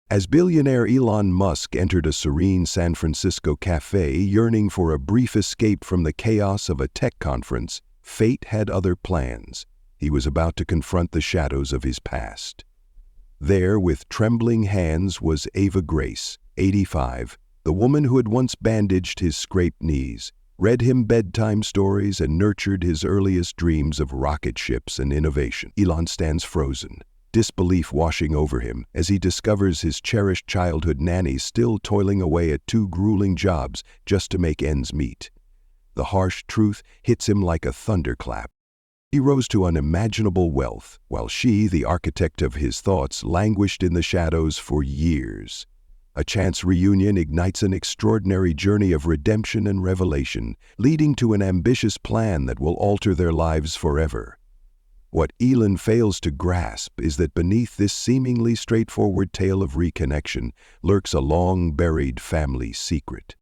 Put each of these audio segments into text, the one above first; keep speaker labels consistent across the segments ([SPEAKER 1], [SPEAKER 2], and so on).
[SPEAKER 1] As billionaire Elon Musk entered a serene San Francisco cafe yearning for a brief escape from the chaos of a tech conference, fate had other plans. He was about to confront the shadows of his past. There, with trembling hands, was Ava Grace, 85, the woman who had once bandaged his scraped knees, read him bedtime stories, and nurtured his earliest dreams of rocket ships and innovation. Elon stands frozen, disbelief washing over him as he discovers his cherished childhood nanny still toiling away at 2 grueling jobs just to make ends meet. The harsh truth hits him like a thunderclap. He rose to unimaginable wealth, while she, the architect of his thoughts, languished in the shadows for years. A chance reunion ignites an extraordinary journey of redemption and revelation, leading to an ambitious plan that will alter their lives forever. What Elon fails to grasp is that beneath this seemingly straightforward tale of reconnection lurks a long-buried family secret.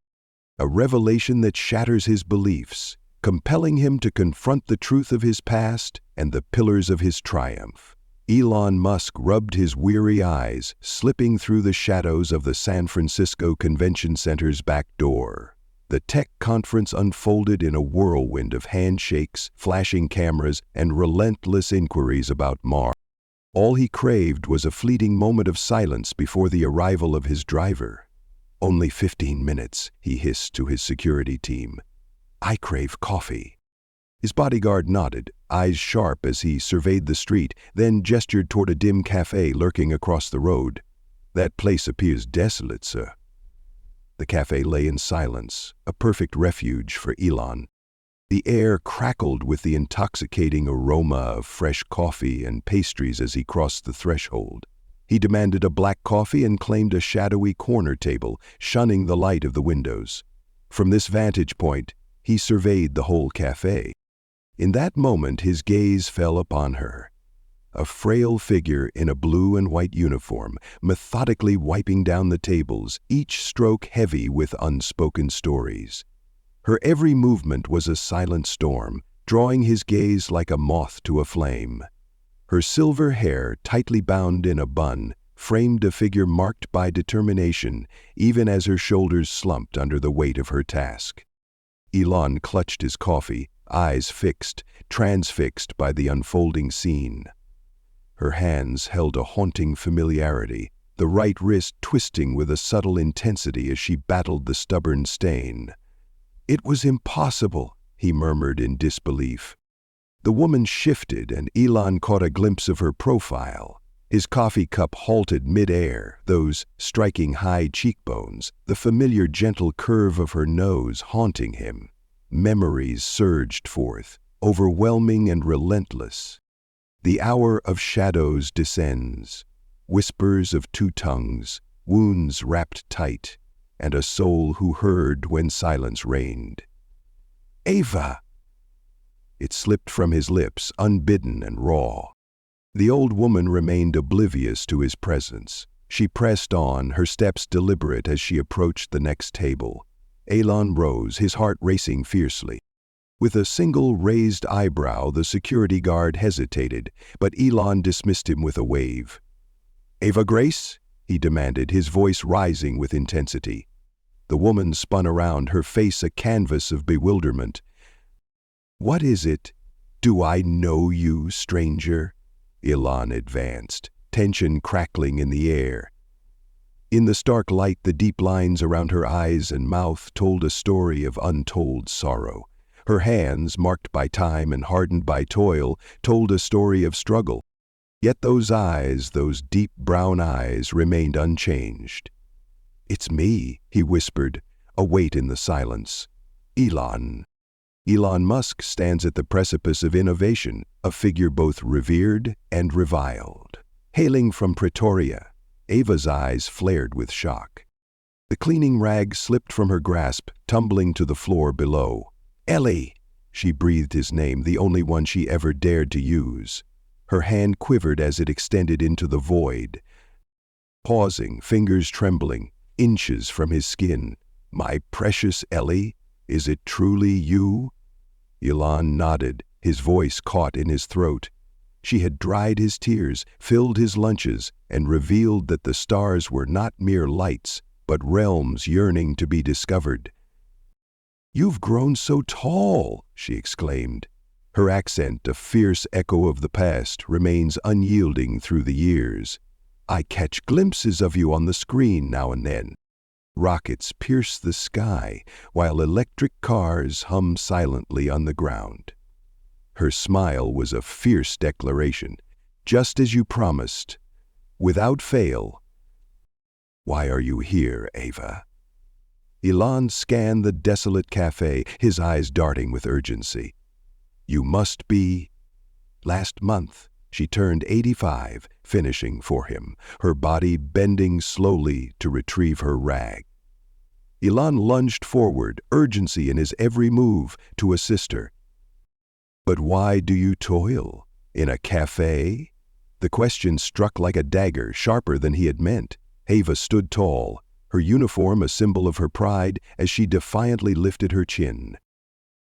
[SPEAKER 1] A revelation that shatters his beliefs, compelling him to confront the truth of his past and the pillars of his triumph. Elon Musk rubbed his weary eyes, slipping through the shadows of the San Francisco Convention Center's back door. The tech conference unfolded in a whirlwind of handshakes, flashing cameras, and relentless inquiries about Mars. All he craved was a fleeting moment of silence before the arrival of his driver. "Only 15 minutes, he hissed to his security team. "I crave coffee." His bodyguard nodded, eyes sharp as he surveyed the street, then gestured toward a dim cafe lurking across the road. "That place appears desolate, sir." The cafe lay in silence, a perfect refuge for Elon. The air crackled with the intoxicating aroma of fresh coffee and pastries as he crossed the threshold. He demanded a black coffee and claimed a shadowy corner table, shunning the light of the windows. From this vantage point, he surveyed the whole cafe. In that moment, his gaze fell upon her. A frail figure in a blue and white uniform, methodically wiping down the tables, each stroke heavy with unspoken stories. Her every movement was a silent storm, drawing his gaze like a moth to a flame. Her silver hair, tightly bound in a bun, framed a figure marked by determination, even as her shoulders slumped under the weight of her task. Elon clutched his coffee, eyes fixed, transfixed by the unfolding scene. Her hands held a haunting familiarity, the right wrist twisting with a subtle intensity as she battled the stubborn stain. "It was impossible," he murmured in disbelief. The woman shifted, and Elon caught a glimpse of her profile. His coffee cup halted mid-air, those striking high cheekbones, the familiar gentle curve of her nose haunting him. Memories surged forth, overwhelming and relentless. The hour of shadows descends, whispers of 2 tongues, wounds wrapped tight, and a soul who heard when silence reigned. "Ava!" It slipped from his lips, unbidden and raw. The old woman remained oblivious to his presence. She pressed on, her steps deliberate as she approached the next table. Elon rose, his heart racing fiercely. With a single raised eyebrow, the security guard hesitated, but Elon dismissed him with a wave. "Ava Grace?" he demanded, his voice rising with intensity. The woman spun around, her face a canvas of bewilderment. "What is it? Do I know you, stranger?" Elon advanced, tension crackling in the air. In the stark light, the deep lines around her eyes and mouth told a story of untold sorrow. Her hands, marked by time and hardened by toil, told a story of struggle. Yet those eyes, those deep brown eyes, remained unchanged. "It's me," he whispered, a weight in the silence. "Elon." Elon Musk stands at the precipice of innovation, a figure both revered and reviled. Hailing from Pretoria, Ava's eyes flared with shock. The cleaning rag slipped from her grasp, tumbling to the floor below. "Ellie!" She breathed his name, the only one she ever dared to use. Her hand quivered as it extended into the void. Pausing, fingers trembling, inches from his skin. "My precious Ellie, is it truly you?" Elon nodded, his voice caught in his throat. She had dried his tears, filled his lunches, and revealed that the stars were not mere lights, but realms yearning to be discovered. "You've grown so tall," she exclaimed. Her accent, a fierce echo of the past, remains unyielding through the years. "I catch glimpses of you on the screen now and then." Rockets pierce the sky, while electric cars hum silently on the ground. Her smile was a fierce declaration. "Just as you promised. Without fail." "Why are you here, Ava?" Elon scanned the desolate cafe, his eyes darting with urgency. "You must be—" Last month, she turned 85, finishing for him, her body bending slowly to retrieve her rag. Elon lunged forward, urgency in his every move, to assist her. "But why do you toil? In a cafe?" The question struck like a dagger, sharper than he had meant. Ava stood tall, her uniform a symbol of her pride, as she defiantly lifted her chin.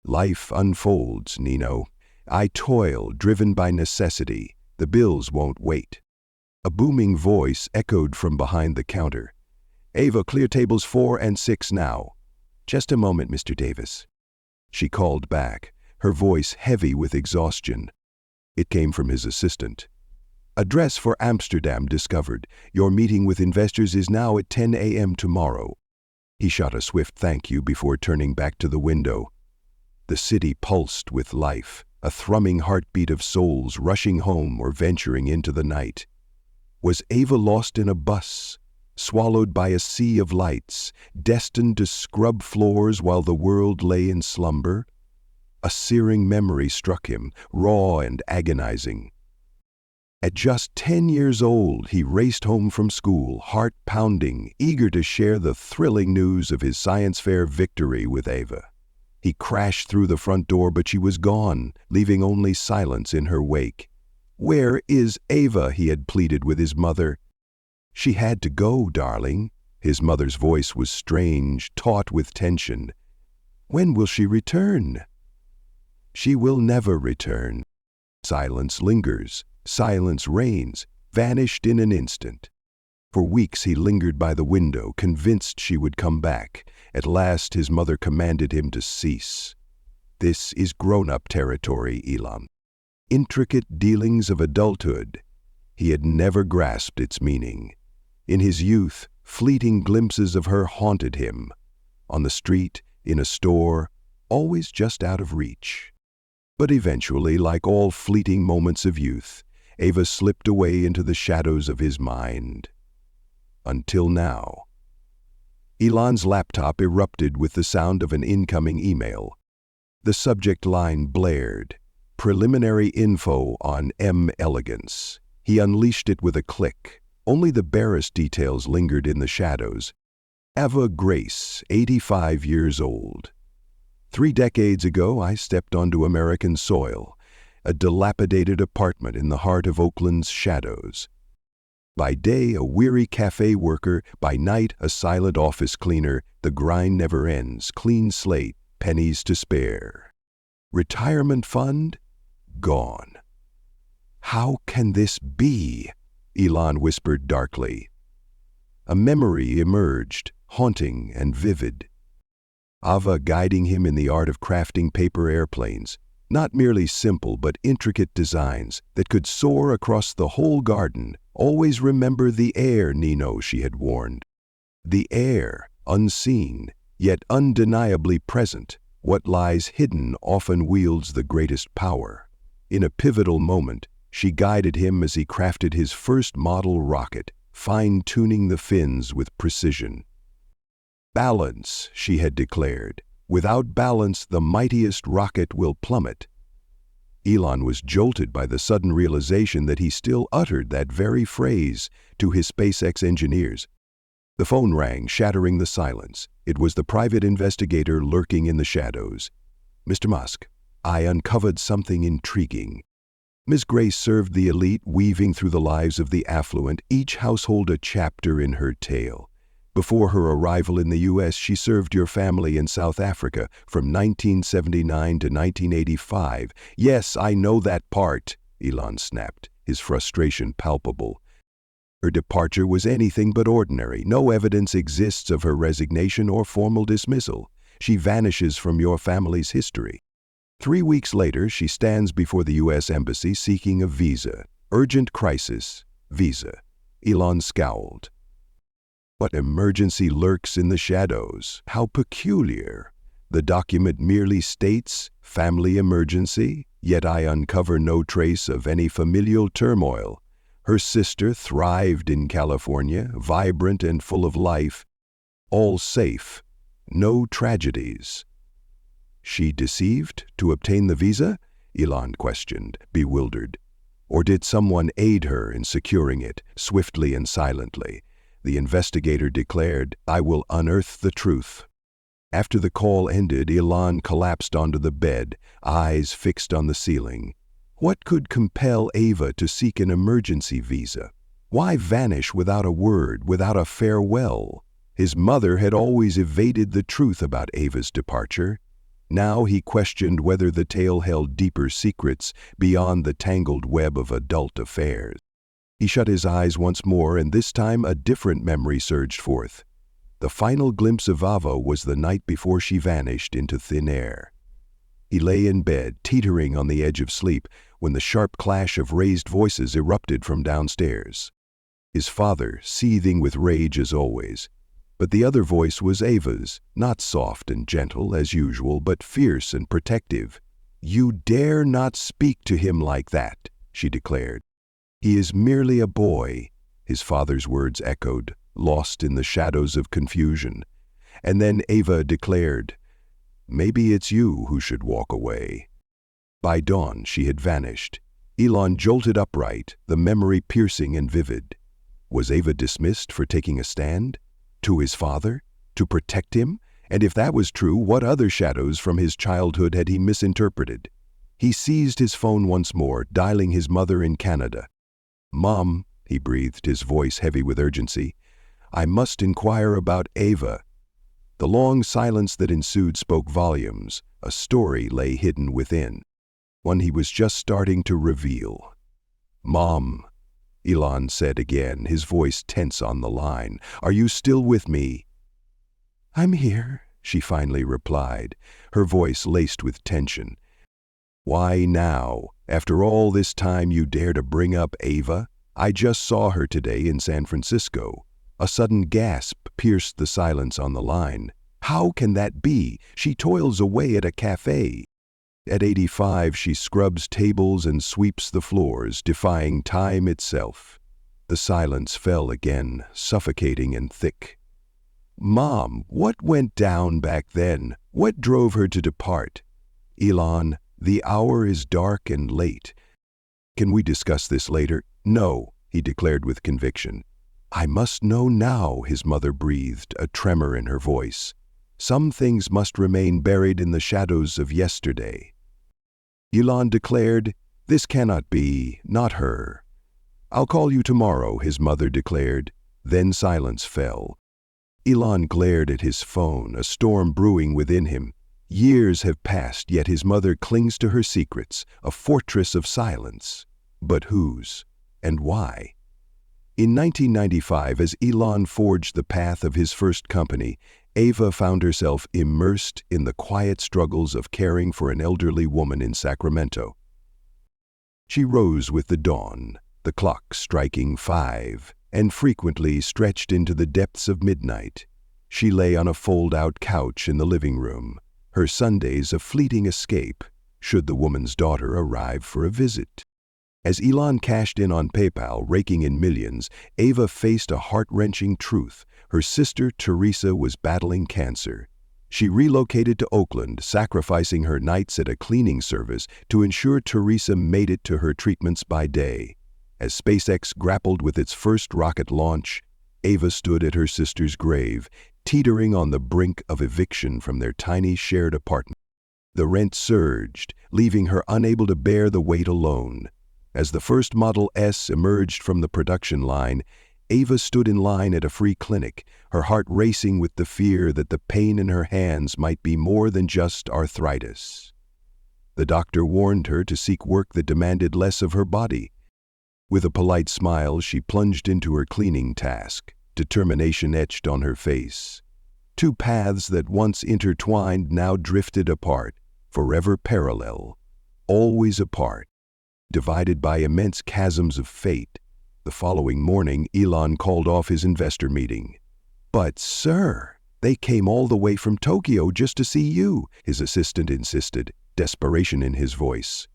[SPEAKER 1] "Life unfolds, Nino. I toil, driven by necessity. The bills won't wait." A booming voice echoed from behind the counter. "Ava, clear tables 4 and 6 now." "Just a moment, Mr. Davis." She called back, her voice heavy with exhaustion. It came from his assistant. "Address for Amsterdam discovered. Your meeting with investors is now at 10 a.m. tomorrow." He shot a swift thank you before turning back to the window. The city pulsed with life, a thrumming heartbeat of souls rushing home or venturing into the night. Was Ava lost in a bus, swallowed by a sea of lights, destined to scrub floors while the world lay in slumber? A searing memory struck him, raw and agonizing. At just 10 years old, he raced home from school, heart pounding, eager to share the thrilling news of his science fair victory with Ava. He crashed through the front door, but she was gone, leaving only silence in her wake. "Where is Ava?" he had pleaded with his mother. "She had to go, darling." His mother's voice was strange, taut with tension. "When will she return?" "She will never return." Silence lingers. Silence reigns, vanished in an instant. For weeks he lingered by the window, convinced she would come back. At last his mother commanded him to cease. This is grown-up territory, Elon. Intricate dealings of adulthood. He had never grasped its meaning. In his youth, fleeting glimpses of her haunted him. On the street, in a store, always just out of reach. But eventually, like all fleeting moments of youth, Ava slipped away into the shadows of his mind. Until now. Elon's laptop erupted with the sound of an incoming email. The subject line blared. Preliminary info on M. elegans. He unleashed it with a click. Only the barest details lingered in the shadows. Ava Grace, 85 years old. 3 decades ago, I stepped onto American soil, a dilapidated apartment in the heart of Oakland's shadows. By day, a weary cafe worker, by night, a silent office cleaner, the grind never ends, clean slate, pennies to spare. Retirement fund? Gone. "How can this be?" Elon whispered darkly. A memory emerged, haunting and vivid. Ava guiding him in the art of crafting paper airplanes, not merely simple but intricate designs that could soar across the whole garden. "Always remember the air, Nino," she had warned. The air, unseen, yet undeniably present. What lies hidden often wields the greatest power. In a pivotal moment, she guided him as he crafted his first model rocket, fine-tuning the fins with precision. "Balance," she had declared. "Without balance, the mightiest rocket will plummet." Elon was jolted by the sudden realization that he still uttered that very phrase to his SpaceX engineers. The phone rang, shattering the silence. It was the private investigator lurking in the shadows. "Mr. Musk, I uncovered something intriguing." Ms. Grace served the elite, weaving through the lives of the affluent, each household a chapter in her tale. Before her arrival in the U.S., she served your family in South Africa from 1979 to 1985. "Yes, I know that part." Elon snapped, his frustration palpable. Her departure was anything but ordinary. No evidence exists of her resignation or formal dismissal. She vanishes from your family's history. 3 weeks later, she stands before the U.S. Embassy seeking a visa. Urgent crisis. Visa. Elon scowled. What emergency lurks in the shadows? How peculiar. The document merely states, family emergency, yet I uncover no trace of any familial turmoil. Her sister thrived in California, vibrant and full of life. All safe. No tragedies. She deceived to obtain the visa? Elon questioned, bewildered. Or did someone aid her in securing it, swiftly and silently? The investigator declared, I will unearth the truth. After the call ended, Elon collapsed onto the bed, eyes fixed on the ceiling. What could compel Ava to seek an emergency visa? Why vanish without a word, without a farewell? His mother had always evaded the truth about Ava's departure. Now he questioned whether the tale held deeper secrets beyond the tangled web of adult affairs. He shut his eyes once more, and this time a different memory surged forth. The final glimpse of Ava was the night before she vanished into thin air. He lay in bed, teetering on the edge of sleep, when the sharp clash of raised voices erupted from downstairs. His father, seething with rage as always. But the other voice was Ava's, not soft and gentle as usual, but fierce and protective. You dare not speak to him like that, she declared. He is merely a boy, his father's words echoed, lost in the shadows of confusion. And then Ava declared, maybe it's you who should walk away. By dawn, she had vanished. Elon jolted upright, the memory piercing and vivid. Was Ava dismissed for taking a stand? To his father? To protect him? And if that was true, what other shadows from his childhood had he misinterpreted? He seized his phone once more, dialing his mother in Canada. Mom, he breathed, his voice heavy with urgency, I must inquire about Ava. The long silence that ensued spoke volumes. A story lay hidden within, one he was just starting to reveal. Mom, Elon said again, his voice tense on the line. Are you still with me? I'm here, she finally replied, her voice laced with tension. Why now? After all this time you dare to bring up Ava? I just saw her today in San Francisco. A sudden gasp pierced the silence on the line. How can that be? She toils away at a cafe. At 85, she scrubs tables and sweeps the floors, defying time itself. The silence fell again, suffocating and thick. Mom, what went down back then? What drove her to depart? Elon, the hour is dark and late. Can we discuss this later? No, he declared with conviction. I must know now, his mother breathed, a tremor in her voice. Some things must remain buried in the shadows of yesterday. Elon declared, this cannot be, not her. I'll call you tomorrow, his mother declared. Then silence fell. Elon glared at his phone, a storm brewing within him. Years have passed, yet his mother clings to her secrets, a fortress of silence. But whose? And why? In 1995, as Elon forged the path of his first company, Ava found herself immersed in the quiet struggles of caring for an elderly woman in Sacramento. She rose with the dawn, the clock striking 5, and frequently stretched into the depths of midnight. She lay on a fold-out couch in the living room, her Sundays a fleeting escape, should the woman's daughter arrive for a visit. As Elon cashed in on PayPal, raking in millions, Ava faced a heart-wrenching truth. Her sister, Teresa, was battling cancer. She relocated to Oakland, sacrificing her nights at a cleaning service to ensure Teresa made it to her treatments by day. As SpaceX grappled with its first rocket launch, Ava stood at her sister's grave, teetering on the brink of eviction from their tiny shared apartment. The rent surged, leaving her unable to bear the weight alone. As the first Model S emerged from the production line, Ava stood in line at a free clinic, her heart racing with the fear that the pain in her hands might be more than just arthritis. The doctor warned her to seek work that demanded less of her body. With a polite smile, she plunged into her cleaning task, determination etched on her face. Two paths that once intertwined now drifted apart, forever parallel, always apart, divided by immense chasms of fate. The following morning, Elon called off his investor meeting. "But, sir, they came all the way from Tokyo just to see you," his assistant insisted, desperation in his voice.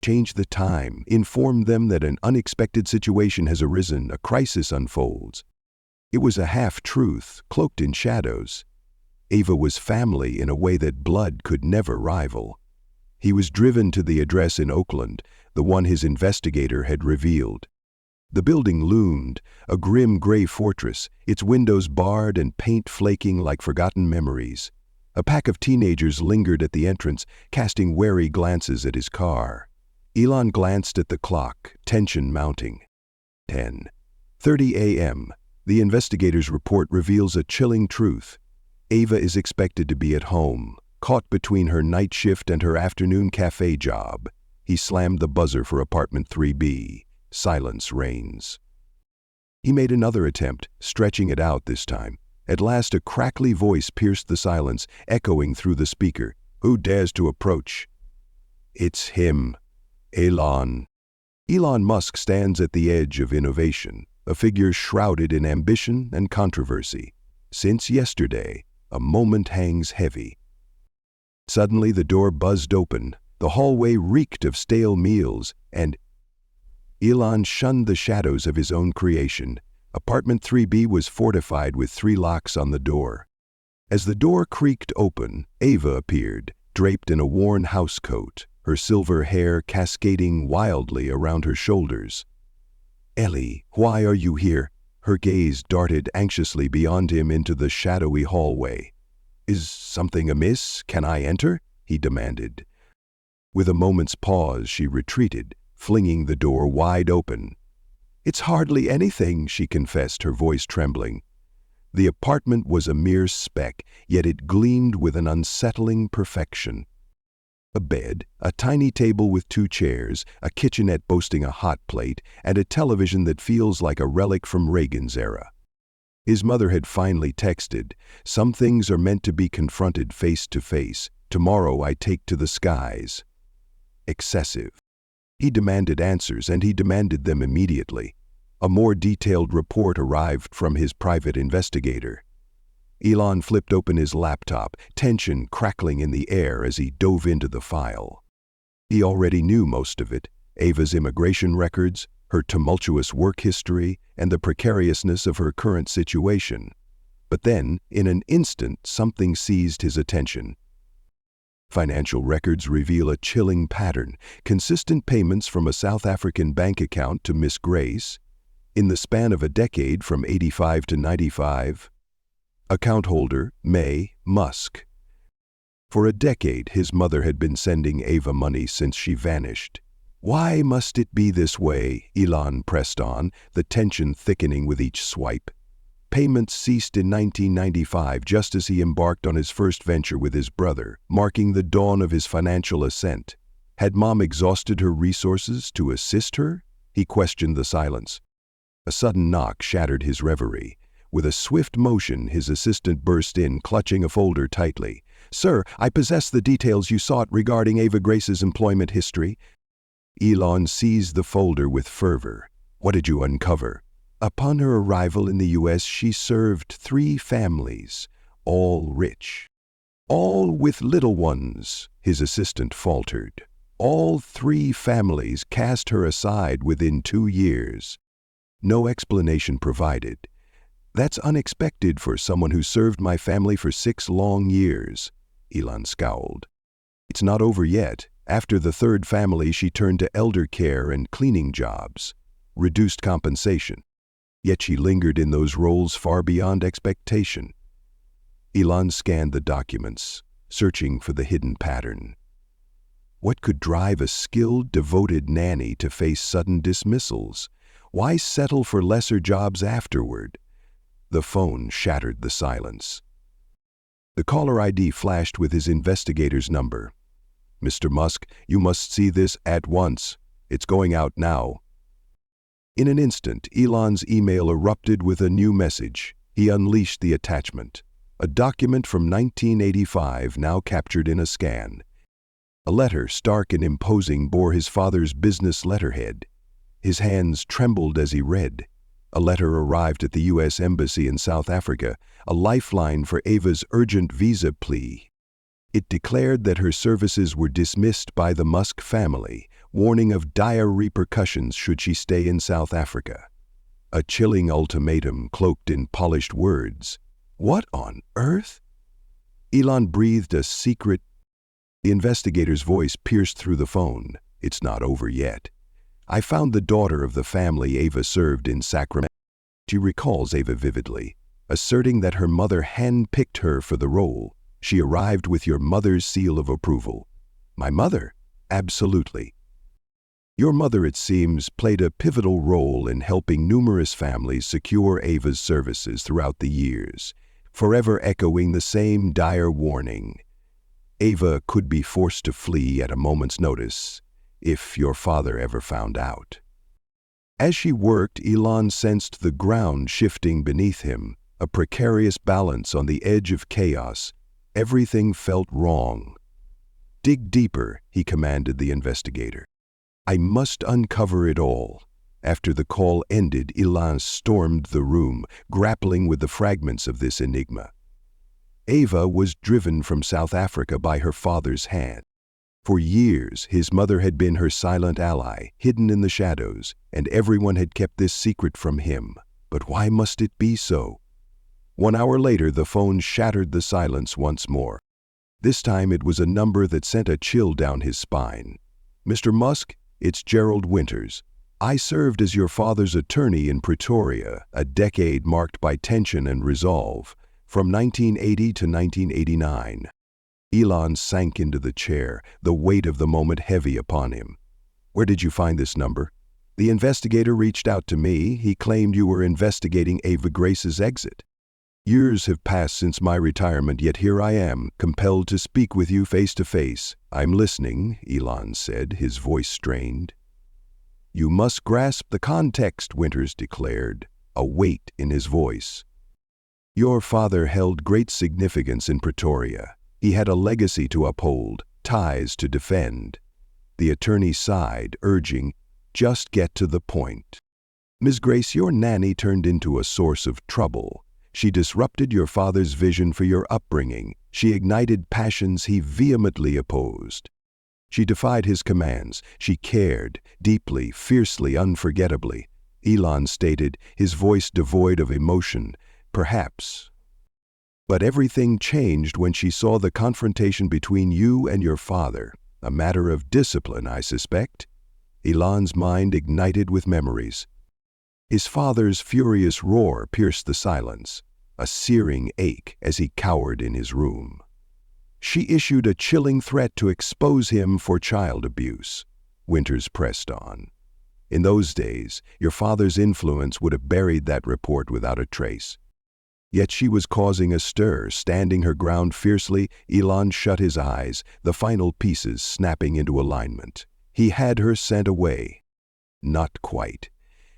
[SPEAKER 1] "Change the time. Inform them that an unexpected situation has arisen, a crisis unfolds." It was a half-truth, cloaked in shadows. Ava was family in a way that blood could never rival. He was driven to the address in Oakland, the one his investigator had revealed. The building loomed, a grim gray fortress, its windows barred and paint flaking like forgotten memories. A pack of teenagers lingered at the entrance, casting wary glances at his car. Elon glanced at the clock, tension mounting. 10:30 a.m. The investigator's report reveals a chilling truth. Ava is expected to be at home, caught between her night shift and her afternoon cafe job. He slammed the buzzer for apartment 3B. Silence reigns. He made another attempt, stretching it out this time. At last a crackly voice pierced the silence, echoing through the speaker. "Who dares to approach?" "It's him. Elon." Elon Musk stands at the edge of innovation, a figure shrouded in ambition and controversy. Since yesterday, a moment hangs heavy. Suddenly the door buzzed open, the hallway reeked of stale meals, and Elon shunned the shadows of his own creation. Apartment 3B was fortified with 3 locks on the door. As the door creaked open, Ava appeared, draped in a worn housecoat, her silver hair cascading wildly around her shoulders. "Ellie, why are you here?" Her gaze darted anxiously beyond him into the shadowy hallway. "Is something amiss? Can I enter?" he demanded. With a moment's pause, she retreated, flinging the door wide open. "It's hardly anything," she confessed, her voice trembling. The apartment was a mere speck, yet it gleamed with an unsettling perfection. A bed, a tiny table with 2 chairs, a kitchenette boasting a hot plate, and a television that feels like a relic from Reagan's era. His mother had finally texted, "Some things are meant to be confronted face to face. Tomorrow I take to the skies." Excessive. He demanded answers, and he demanded them immediately. A more detailed report arrived from his private investigator. Elon flipped open his laptop, tension crackling in the air as he dove into the file. He already knew most of it: Ava's immigration records, her tumultuous work history, and the precariousness of her current situation. But then, in an instant, something seized his attention. Financial records reveal a chilling pattern: consistent payments from a South African bank account to Miss Grace. In the span of a decade, from 85 to 95. Account holder, May Musk. For a decade, his mother had been sending Ava money since she vanished. "Why must it be this way?" Elon pressed on, the tension thickening with each swipe. Payments ceased in 1995, just as he embarked on his first venture with his brother, marking the dawn of his financial ascent. Had Mom exhausted her resources to assist her? He questioned the silence. A sudden knock shattered his reverie. With a swift motion, his assistant burst in, clutching a folder tightly. "Sir, I possess the details you sought regarding Ava Grace's employment history." Elon seized the folder with fervor. "What did you uncover?" "Upon her arrival in the U.S., she served 3 families, all rich. All with little ones," his assistant faltered. "All 3 families cast her aside within 2 years. No explanation provided. That's unexpected for someone who served my family for 6 long years." Elon scowled. "It's not over yet. After the 3rd family, she turned to elder care and cleaning jobs. Reduced compensation. Yet she lingered in those roles far beyond expectation." Elon scanned the documents, searching for the hidden pattern. What could drive a skilled, devoted nanny to face sudden dismissals? Why settle for lesser jobs afterward? The phone shattered the silence. The caller ID flashed with his investigator's number. "Mr. Musk, you must see this at once. It's going out now." In an instant, Elon's email erupted with a new message. He unleashed the attachment. A document from 1985 now captured in a scan. A letter, stark and imposing, bore his father's business letterhead. His hands trembled as he read. A letter arrived at the U.S. Embassy in South Africa, a lifeline for Ava's urgent visa plea. It declared that her services were dismissed by the Musk family, warning of dire repercussions should she stay in South Africa. A chilling ultimatum cloaked in polished words. What on earth? Elon breathed a secret. The investigator's voice pierced through the phone. "It's not over yet. I found the daughter of the family Ava served in Sacramento." She recalls Ava vividly, asserting that her mother handpicked her for the role. "She arrived with your mother's seal of approval." "My mother?" "Absolutely. Your mother, it seems, played a pivotal role in helping numerous families secure Ava's services throughout the years, forever echoing the same dire warning. Ava could be forced to flee at a moment's notice, if your father ever found out." As she worked, Elon sensed the ground shifting beneath him, a precarious balance on the edge of chaos. Everything felt wrong. "Dig deeper," he commanded the investigator. "I must uncover it all." After the call ended, Elon stormed the room, grappling with the fragments of this enigma. Ava was driven from South Africa by her father's hand. For years, his mother had been her silent ally, hidden in the shadows, and everyone had kept this secret from him. But why must it be so? 1 hour later, the phone shattered the silence once more. This time it was a number that sent a chill down his spine. "Mr. Musk, it's Gerald Winters. I served as your father's attorney in Pretoria, a decade marked by tension and resolve, from 1980 to 1989. Elon sank into the chair, the weight of the moment heavy upon him. "Where did you find this number?" "The investigator reached out to me. He claimed you were investigating Ava Grace's exit." "Years have passed since my retirement, yet here I am, compelled to speak with you face to face." "I'm listening," Elon said, his voice strained. "You must grasp the context," Winters declared, a weight in his voice. "Your father held great significance in Pretoria. He had a legacy to uphold, ties to defend." The attorney sighed, urging, "Just get to the point. Ms. Grace, your nanny turned into a source of trouble. She disrupted your father's vision for your upbringing. She ignited passions he vehemently opposed. She defied his commands. She cared, deeply, fiercely, unforgettably." Elon stated, his voice devoid of emotion. "Perhaps. But everything changed when she saw the confrontation between you and your father. A matter of discipline, I suspect." Elon's mind ignited with memories. His father's furious roar pierced the silence, a searing ache as he cowered in his room. "She issued a chilling threat to expose him for child abuse," Winters pressed on. "In those days, your father's influence would have buried that report without a trace. Yet she was causing a stir, standing her ground fiercely." Elon shut his eyes, the final pieces snapping into alignment. He had her sent away. Not quite.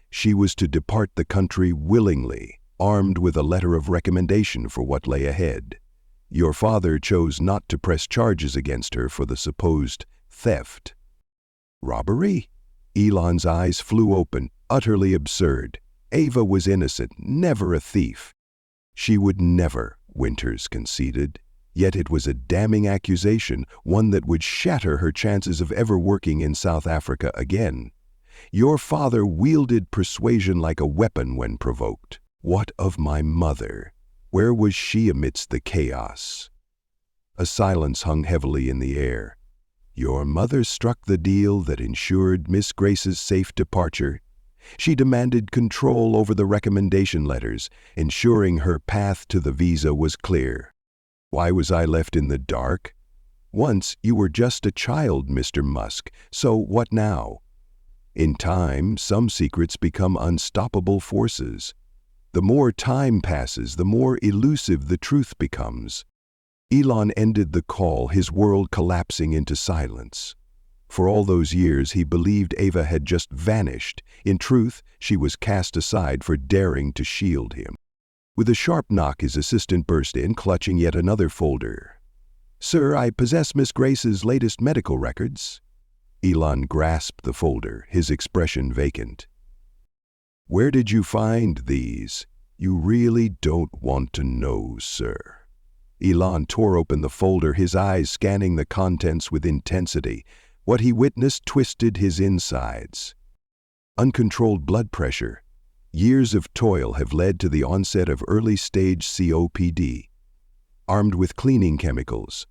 [SPEAKER 1] She was to depart the country willingly, armed with a letter of recommendation for what lay ahead. Your father chose not to press charges against her for the supposed theft. "Robbery?" Elon's eyes flew open, utterly absurd. Ava was innocent, never a thief. "She would never," Winters conceded. Yet it was a damning accusation, one that would shatter her chances of ever working in South Africa again. "Your father wielded persuasion like a weapon when provoked." What of my mother? Where was she amidst the chaos? A silence hung heavily in the air. "Your mother struck the deal that ensured Miss Grace's safe departure. She demanded control over the recommendation letters, ensuring her path to the visa was clear. Why was I left in the dark? Once you were just a child, Mr. Musk, so what now? In time, some secrets become unstoppable forces. The more time passes, the more elusive the truth becomes. Elon ended the call, his world collapsing into silence. For all those years, he believed Ava had just vanished. In truth, she was cast aside for daring to shield him. With a sharp knock, his assistant burst in, clutching yet another folder. "Sir, I possess Miss Grace's latest medical records." Elon grasped the folder, his expression vacant. "Where did you find these?" "You really don't want to know, sir." Elon tore open the folder, his eyes scanning the contents with intensity. What he witnessed twisted his insides. Uncontrolled blood pressure. Years of toil have led to the onset of early-stage COPD. Armed with cleaning chemicals.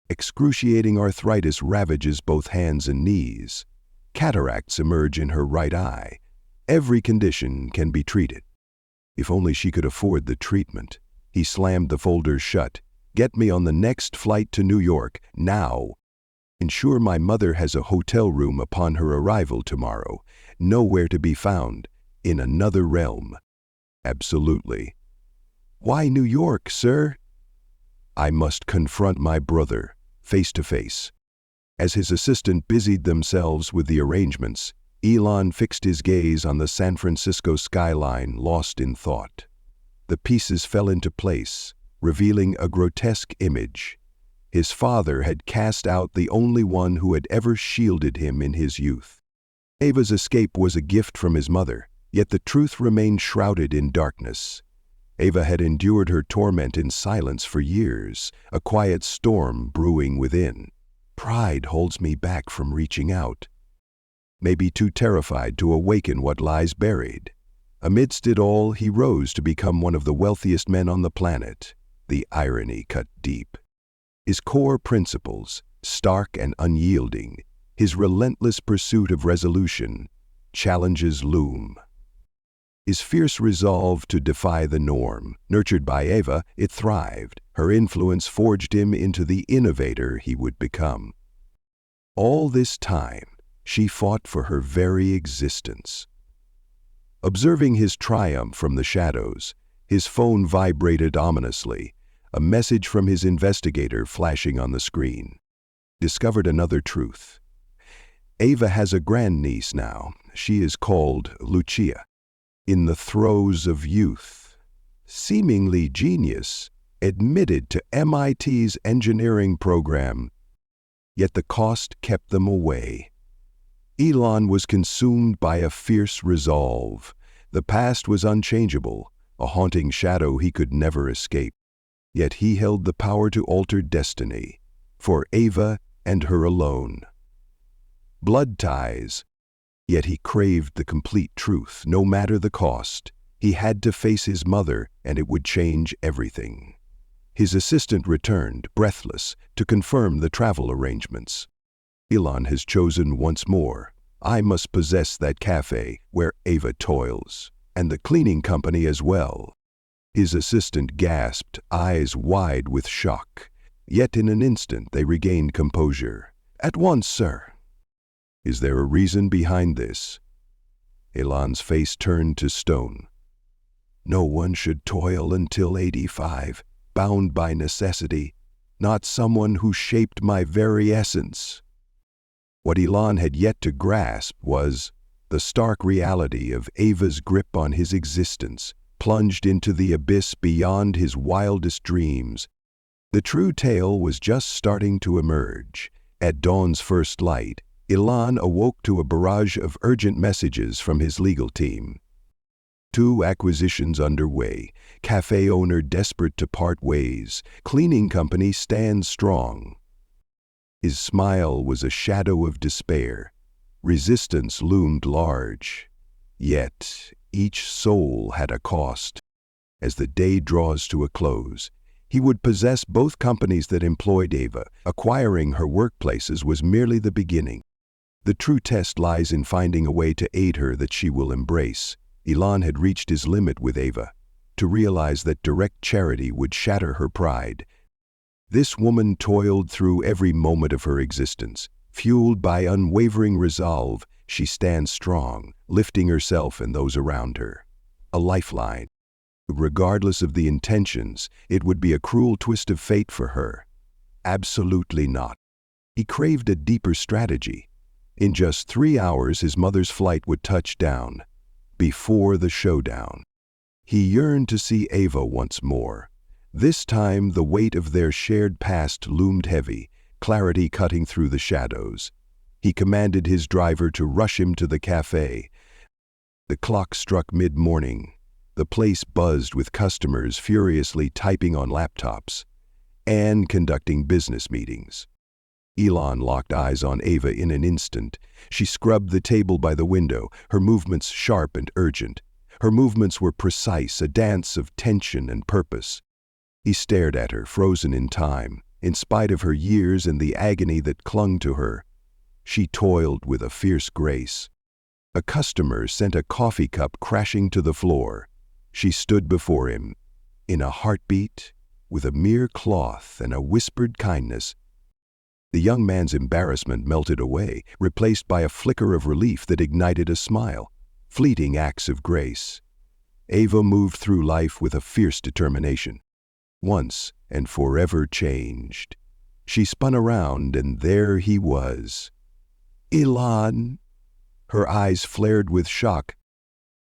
[SPEAKER 1] Excruciating arthritis ravages both hands and knees. Cataracts emerge in her right eye. Every condition can be treated. If only she could afford the treatment. He slammed the folder shut. "Get me on the next flight to New York, now. Ensure my mother has a hotel room upon her arrival tomorrow. Nowhere to be found. In another realm." "Absolutely." "Why New York, sir?" "I must confront my brother, face to face." As his assistant busied themselves with the arrangements, Elon fixed his gaze on the San Francisco skyline, lost in thought. The pieces fell into place, revealing a grotesque image. His father had cast out the only one who had ever shielded him in his youth. Ava's escape was a gift from his mother, yet the truth remained shrouded in darkness. Ava had endured her torment in silence for years, a quiet storm brewing within. "Pride holds me back from reaching out. Maybe too terrified to awaken what lies buried." Amidst it all, he rose to become one of the wealthiest men on the planet. The irony cut deep. His core principles, stark and unyielding, his relentless pursuit of resolution, challenges loom. His fierce resolve to defy the norm. Nurtured by Ava, it thrived. Her influence forged him into the innovator he would become. All this time, she fought for her very existence. Observing his triumph from the shadows, his phone vibrated ominously, a message from his investigator flashing on the screen. Discovered another truth. Ava has a grandniece now. She is called Lucia. In the throes of youth, seemingly genius, admitted to MIT's engineering program, yet the cost kept them away. Elon was consumed by a fierce resolve. The past was unchangeable, a haunting shadow he could never escape. Yet he held the power to alter destiny, for Ava and her alone. Blood ties. Yet he craved the complete truth, no matter the cost. He had to face his mother, and it would change everything. His assistant returned, breathless, to confirm the travel arrangements. "Elon has chosen once more. I must possess that cafe where Ava toils, and the cleaning company as well." His assistant gasped, eyes wide with shock. Yet in an instant they regained composure. "At once, sir." "Is there a reason behind this?" Elon's face turned to stone. "No one should toil until 85, bound by necessity, not someone who shaped my very essence." What Elon had yet to grasp was the stark reality of Ava's grip on his existence, plunged into the abyss beyond his wildest dreams. The true tale was just starting to emerge. At dawn's first light, Elon awoke to a barrage of urgent messages from his legal team. 2 acquisitions underway, cafe owner desperate to part ways, cleaning company stands strong. His smile was a shadow of despair. Resistance loomed large. Yet each soul had a cost. As the day draws to a close, he would possess both companies that employed Ava. Acquiring her workplaces was merely the beginning. The true test lies in finding a way to aid her that she will embrace. Elon had reached his limit with Ava. To realize that direct charity would shatter her pride. This woman toiled through every moment of her existence. Fueled by unwavering resolve, she stands strong, lifting herself and those around her. A lifeline. Regardless of the intentions, it would be a cruel twist of fate for her. Absolutely not. He craved a deeper strategy. In just 3 hours, his mother's flight would touch down. Before the showdown, he yearned to see Ava once more. This time, the weight of their shared past loomed heavy, clarity cutting through the shadows. He commanded his driver to rush him to the cafe. The clock struck mid-morning. The place buzzed with customers furiously typing on laptops and conducting business meetings. Elon locked eyes on Ava in an instant. She scrubbed the table by the window, her movements sharp and urgent. Her movements were precise, a dance of tension and purpose. He stared at her, frozen in time. In spite of her years and the agony that clung to her, she toiled with a fierce grace. A customer sent a coffee cup crashing to the floor. She stood before him, in a heartbeat, with a mere cloth and a whispered kindness. The young man's embarrassment melted away, replaced by a flicker of relief that ignited a smile. Fleeting acts of grace. Ava moved through life with a fierce determination. Once and forever changed. She spun around, and there he was. Elon! Her eyes flared with shock.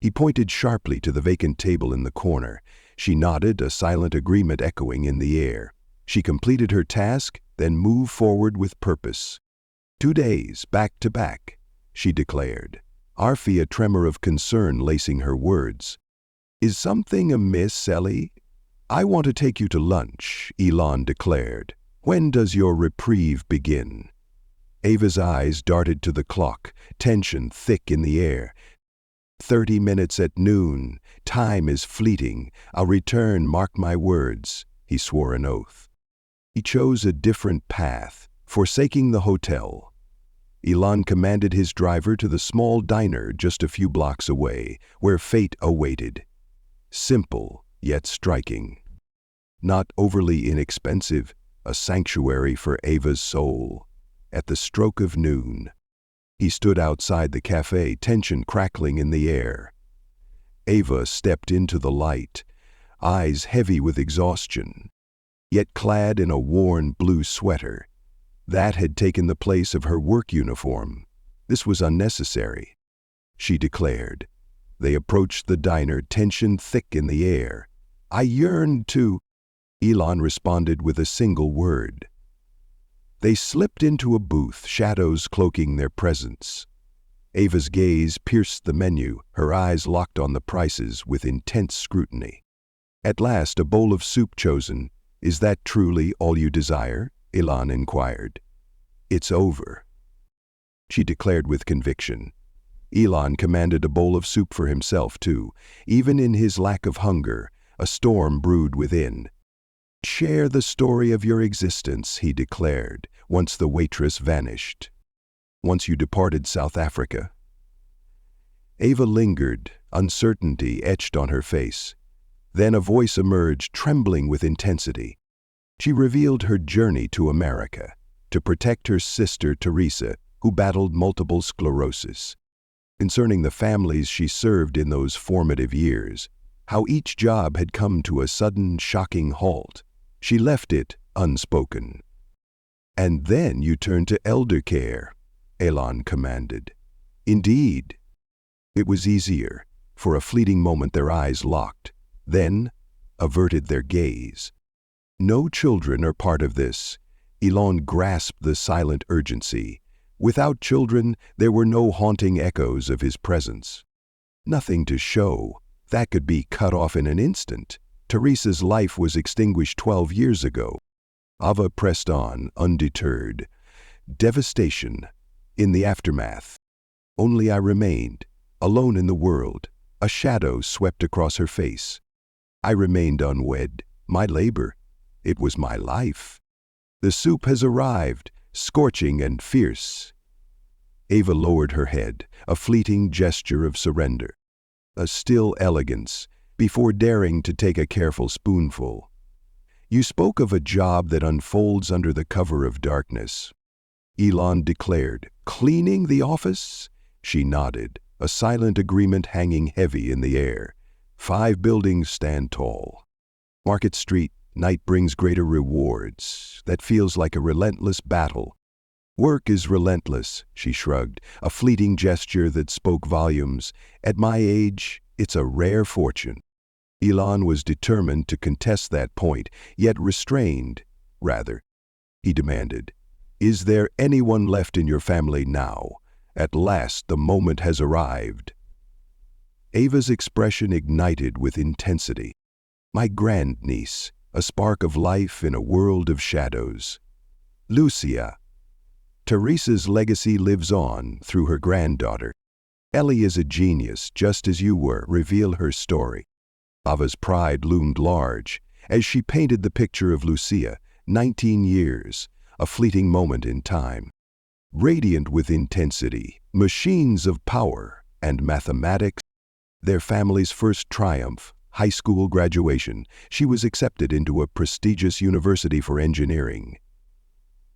[SPEAKER 1] He pointed sharply to the vacant table in the corner. She nodded, a silent agreement echoing in the air. She completed her task, then moved forward with purpose. 2 days, back to back, she declared, a tremor of concern lacing her words. Is something amiss, Ellie? I want to take you to lunch, Elon declared. When does your reprieve begin? Ava's eyes darted to the clock, tension thick in the air. 30 minutes at noon. Time is fleeting. I'll return, mark my words. He swore an oath. He chose a different path, forsaking the hotel. Elon commanded his driver to the small diner just a few blocks away, where fate awaited. Simple, yet striking. Not overly inexpensive, a sanctuary for Ava's soul. At the stroke of noon, he stood outside the cafe, tension crackling in the air. Ava stepped into the light, eyes heavy with exhaustion, yet clad in a worn blue sweater. That had taken the place of her work uniform. This was unnecessary, she declared. They approached the diner, tension thick in the air. I yearned to... Elon responded with a single word. They slipped into a booth, shadows cloaking their presence. Ava's gaze pierced the menu, her eyes locked on the prices with intense scrutiny. At last, a bowl of soup chosen. Is that truly all you desire? Elon inquired. It's over, she declared with conviction. Elon commanded a bowl of soup for himself, too. Even in his lack of hunger, a storm brewed within. Share the story of your existence, he declared, once the waitress vanished. Once you departed South Africa. Ava lingered, uncertainty etched on her face. Then a voice emerged, trembling with intensity. She revealed her journey to America, to protect her sister Teresa, who battled multiple sclerosis. Concerning the families she served in those formative years, how each job had come to a sudden, shocking halt. She left it unspoken. And then you turned to elder care, Elon commanded. Indeed. It was easier. For a fleeting moment their eyes locked, then averted their gaze. No children are part of this. Elon grasped the silent urgency. Without children, there were no haunting echoes of his presence. Nothing to show. That could be cut off in an instant. Teresa's life was extinguished 12 years ago. Ava pressed on, undeterred. Devastation. In the aftermath. Only I remained, alone in the world. A shadow swept across her face. I remained unwed. My labor. It was my life. The soup has arrived, scorching and fierce. Ava lowered her head, a fleeting gesture of surrender. A still elegance, before daring to take a careful spoonful. You spoke of a job that unfolds under the cover of darkness. Elon declared, cleaning the office? She nodded, a silent agreement hanging heavy in the air. 5 buildings stand tall. Market Street, night brings greater rewards. That feels like a relentless battle. Work is relentless, she shrugged, a fleeting gesture that spoke volumes. At my age, it's a rare fortune. Elon was determined to contest that point, yet restrained, rather. He demanded, "Is there anyone left in your family now? At last the moment has arrived." Ava's expression ignited with intensity. My grandniece, a spark of life in a world of shadows. Lucia. Teresa's legacy lives on through her granddaughter. Ellie is a genius, just as you were. Reveal her story. Ava's pride loomed large as she painted the picture of Lucia, 19 years, a fleeting moment in time. Radiant with intensity, machines of power, and mathematics. Their family's first triumph, high school graduation, she was accepted into a prestigious university for engineering.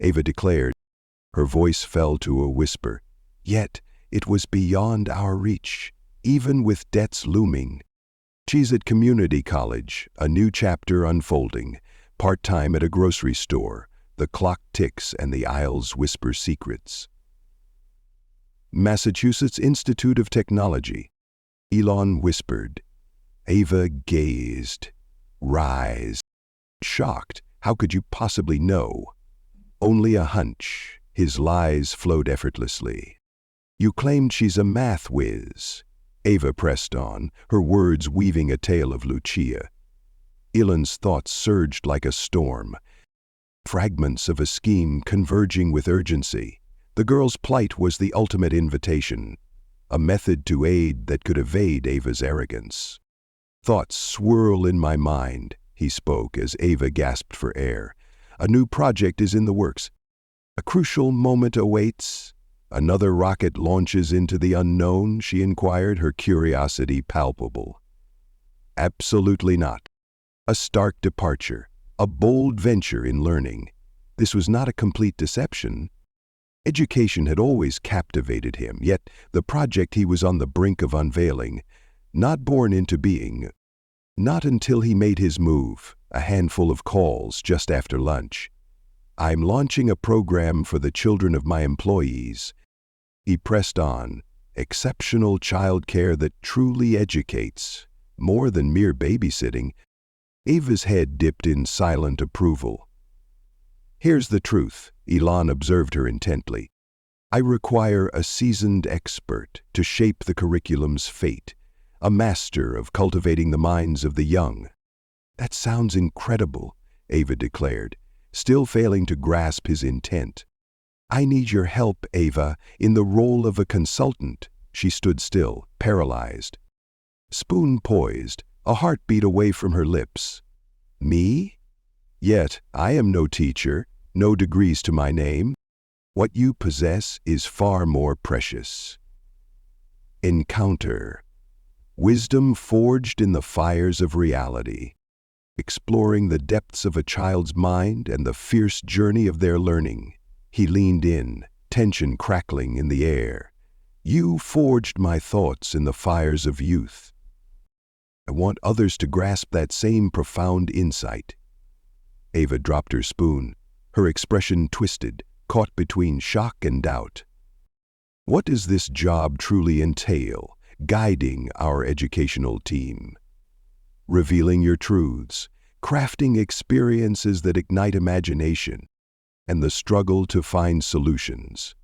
[SPEAKER 1] Ava declared. Her voice fell to a whisper. Yet, it was beyond our reach, even with debts looming. She's at community college, a new chapter unfolding, part-time at a grocery store. The clock ticks and the aisles whisper secrets. Massachusetts Institute of Technology. Elon whispered. Ava gazed. Rise. Shocked. How could you possibly know? Only a hunch. His lies flowed effortlessly. You claimed she's a math whiz. Ava pressed on, her words weaving a tale of Lucia. Elon's thoughts surged like a storm. Fragments of a scheme converging with urgency. The girl's plight was the ultimate invitation, a method to aid that could evade Ava's arrogance. Thoughts swirl in my mind, he spoke as Ava gasped for air. A new project is in the works. A crucial moment awaits. Another rocket launches into the unknown, she inquired, her curiosity palpable. Absolutely not. A stark departure, a bold venture in learning. This was not a complete deception. Education had always captivated him, yet the project he was on the brink of unveiling, not born into being. Not until he made his move, a handful of calls just after lunch. I'm launching a program for the children of my employees. He pressed on, exceptional childcare that truly educates, more than mere babysitting. Ava's head dipped in silent approval. Here's the truth, Elon observed her intently. I require a seasoned expert to shape the curriculum's fate, a master of cultivating the minds of the young. That sounds incredible, Ava declared, still failing to grasp his intent. I need your help, Ava, in the role of a consultant. She stood still, paralyzed. Spoon poised, a heartbeat away from her lips. Me? Yet I am no teacher, no degrees to my name. What you possess is far more precious. Encounter. Wisdom forged in the fires of reality. Exploring the depths of a child's mind and the fierce journey of their learning. He leaned in, tension crackling in the air. You forged my thoughts in the fires of youth. I want others to grasp that same profound insight. Ava dropped her spoon, her expression twisted, caught between shock and doubt. What does this job truly entail, guiding our educational team? Revealing your truths, crafting experiences that ignite imagination, and the struggle to find solutions.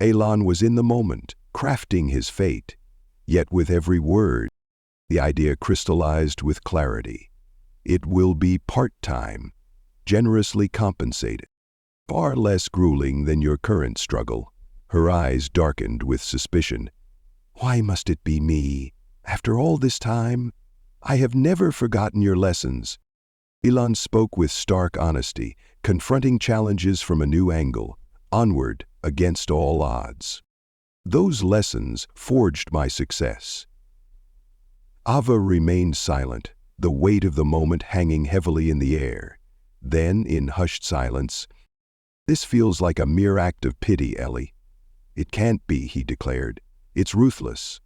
[SPEAKER 1] Elon was in the moment, crafting his fate, yet with every word, the idea crystallized with clarity. It will be part-time, generously compensated, far less grueling than your current struggle. Her eyes darkened with suspicion. Why must it be me? After all this time? I have never forgotten your lessons. Elon spoke with stark honesty, confronting challenges from a new angle, onward against all odds. Those lessons forged my success. Ava remained silent, the weight of the moment hanging heavily in the air. Then, in hushed silence, "This feels like a mere act of pity, Ellie." "It can't be," he declared. "It's ruthless.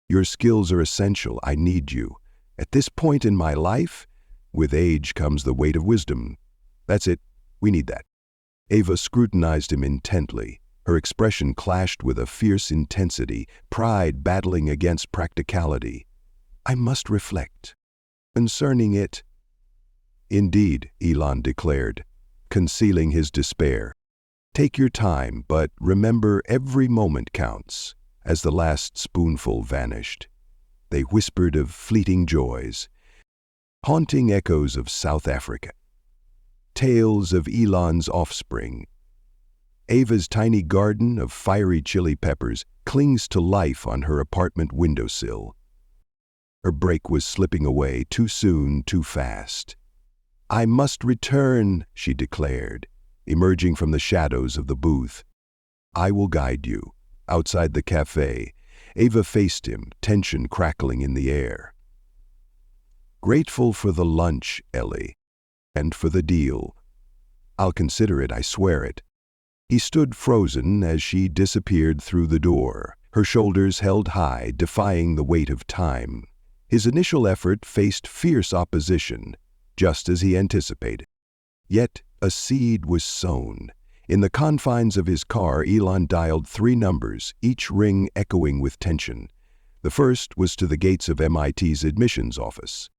[SPEAKER 1] Your skills are essential. I need you. At this point in my life, with age comes the weight of wisdom. That's it. We need that. Ava scrutinized him intently. Her expression clashed with a fierce intensity, pride battling against practicality. I must reflect. Concerning it. Indeed, Elon declared, concealing his despair. Take your time, but remember every moment counts. As the last spoonful vanished, they whispered of fleeting joys, haunting echoes of South Africa, tales of Elon's offspring. Ava's tiny garden of fiery chili peppers clings to life on her apartment windowsill. Her break was slipping away too soon, too fast. I must return, she declared, emerging from the shadows of the booth. I will guide you. Outside the cafe, Ava faced him, tension crackling in the air. Grateful for the lunch, Ellie, and for the deal. I'll consider it, I swear it. He stood frozen as she disappeared through the door, her shoulders held high, defying the weight of time. His initial effort faced fierce opposition, just as he anticipated. Yet a seed was sown. In the confines of his car, Elon dialed 3 numbers, each ring echoing with tension. The first was to the gates of MIT's admissions office.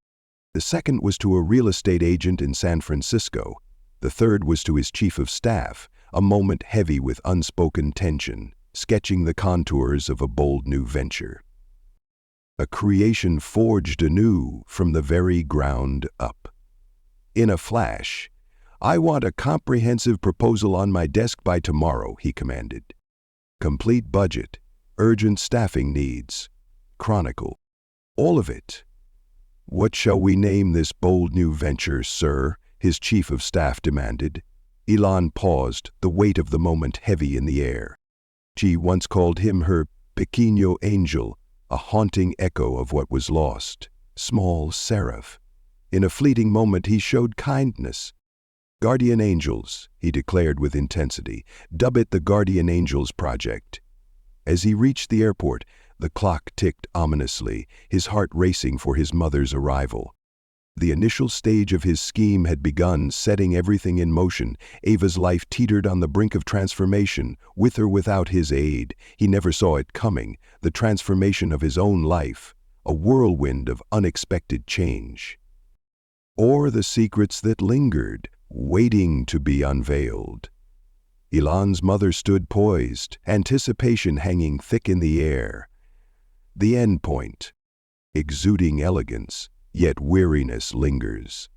[SPEAKER 1] The second was to a real estate agent in San Francisco. The third was to his chief of staff, a moment heavy with unspoken tension, sketching the contours of a bold new venture. A creation forged anew from the very ground up. In a flash, I want a comprehensive proposal on my desk by tomorrow, he commanded. Complete budget, urgent staffing needs, chronicle, all of it. What shall we name this bold new venture, sir? His chief of staff demanded. Elon paused, the weight of the moment heavy in the air. She once called him her pequeño angel, a haunting echo of what was lost. Small seraph. In a fleeting moment he showed kindness. Guardian Angels, he declared with intensity. Dub it the Guardian Angels Project. As he reached the airport, the clock ticked ominously, his heart racing for his mother's arrival. The initial stage of his scheme had begun, setting everything in motion. Ava's life teetered on the brink of transformation, with or without his aid. He never saw it coming, the transformation of his own life, a whirlwind of unexpected change. Or the secrets that lingered, waiting to be unveiled. Elon's mother stood poised, anticipation hanging thick in the air. The end point, exuding elegance, yet weariness lingers.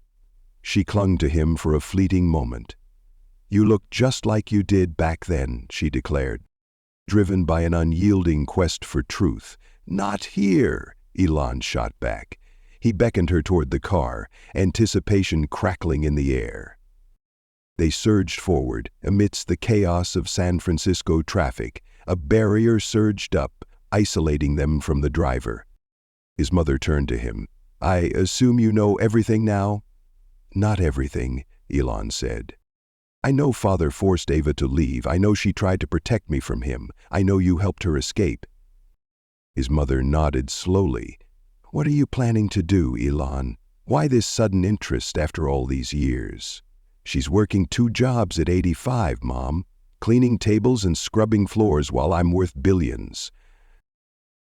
[SPEAKER 1] She clung to him for a fleeting moment. You look just like you did back then, she declared, driven by an unyielding quest for truth. Not here, Elon shot back. He beckoned her toward the car, anticipation crackling in the air. They surged forward, amidst the chaos of San Francisco traffic. A barrier surged up, isolating them from the driver. His mother turned to him. I assume you know everything now? Not everything, Elon said. I know Father forced Ava to leave. I know she tried to protect me from him. I know you helped her escape. His mother nodded slowly. What are you planning to do, Elon? Why this sudden interest after all these years? She's working 2 jobs at 85, Mom, cleaning tables and scrubbing floors while I'm worth billions.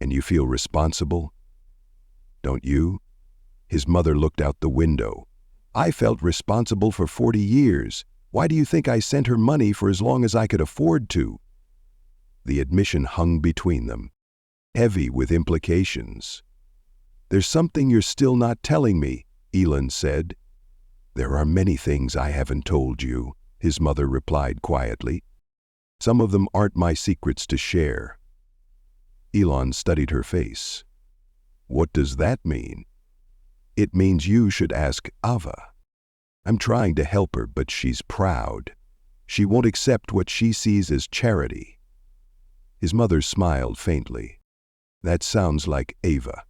[SPEAKER 1] And you feel responsible? Don't you? His mother looked out the window. I felt responsible for 40 years. Why do you think I sent her money for as long as I could afford to? The admission hung between them, heavy with implications. There's something you're still not telling me, Elon said. There are many things I haven't told you, his mother replied quietly. Some of them aren't my secrets to share. Elon studied her face. What does that mean? It means you should ask Ava. I'm trying to help her, but she's proud. She won't accept what she sees as charity. His mother smiled faintly. That sounds like Ava.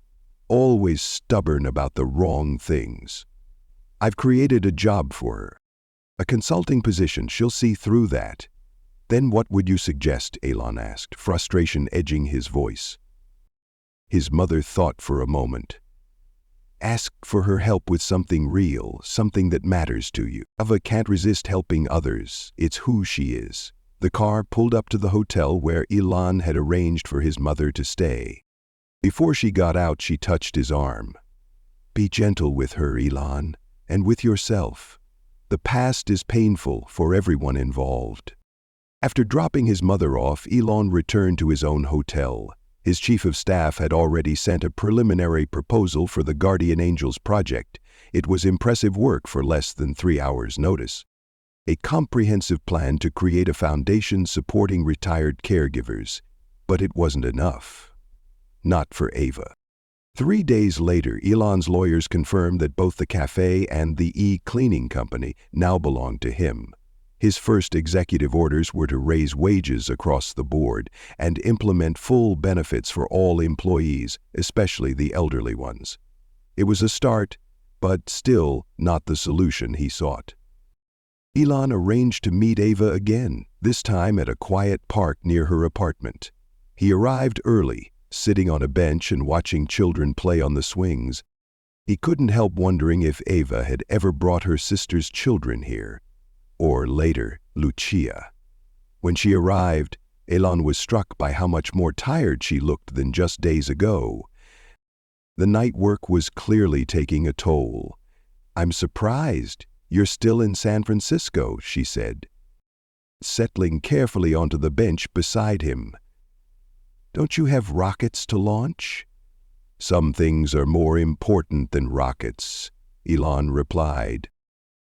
[SPEAKER 1] Always stubborn about the wrong things. I've created a job for her. A consulting position, she'll see through that. Then what would you suggest, Elon asked, frustration edging his voice. His mother thought for a moment. Ask for her help with something real, something that matters to you. Ava can't resist helping others. It's who she is. The car pulled up to the hotel where Elon had arranged for his mother to stay. Before she got out, she touched his arm. Be gentle with her, Elon, and with yourself. The past is painful for everyone involved. After dropping his mother off, Elon returned to his own hotel. His chief of staff had already sent a preliminary proposal for the Guardian Angels project. It was impressive work for less than 3 hours' notice. A comprehensive plan to create a foundation supporting retired caregivers. But it wasn't enough. Not for Ava. 3 days later, Elon's lawyers confirmed that both the cafe and the e-cleaning company now belonged to him. His first executive orders were to raise wages across the board and implement full benefits for all employees, especially the elderly ones. It was a start, but still not the solution he sought. Elon arranged to meet Ava again, this time at a quiet park near her apartment. He arrived early, sitting on a bench and watching children play on the swings. He couldn't help wondering if Ava had ever brought her sister's children here. Or later, Lucia. When she arrived, Elon was struck by how much more tired she looked than just days ago. The night work was clearly taking a toll. I'm surprised. You're still in San Francisco, she said, settling carefully onto the bench beside him. Don't you have rockets to launch? Some things are more important than rockets, Elon replied.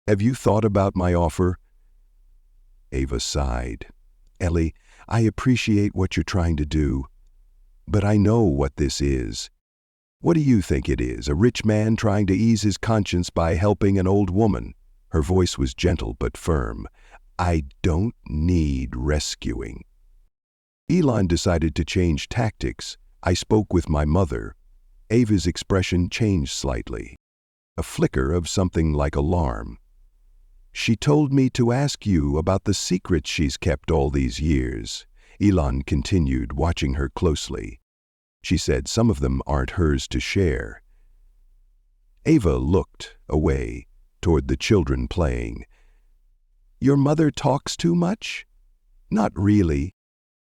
[SPEAKER 1] Have you thought about my offer? Ava sighed. Ellie, I appreciate what you're trying to do, but I know what this is. What do you think it is? A rich man trying to ease his conscience by helping an old woman? Her voice was gentle but firm. I don't need rescuing. Elon decided to change tactics. I spoke with my mother. Ava's expression changed slightly. A flicker of something like alarm. She told me to ask you about the secrets she's kept all these years. Elon continued, watching her closely. She said some of them aren't hers to share. Ava looked away, toward the children playing. Your mother talks too much? Not really.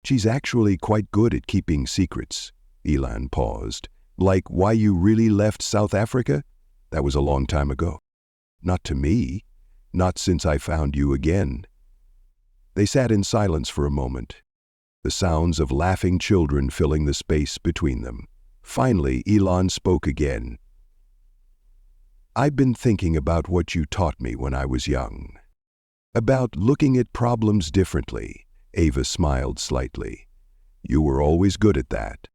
[SPEAKER 1] She's actually quite good at keeping secrets. Elon paused. Like why you really left South Africa? That was a long time ago. Not to me. Not since I found you again. They sat in silence for a moment, the sounds of laughing children filling the space between them. Finally, Elon spoke again. I've been thinking about what you taught me when I was young. About looking at problems differently. Ava smiled slightly. You were always good at that.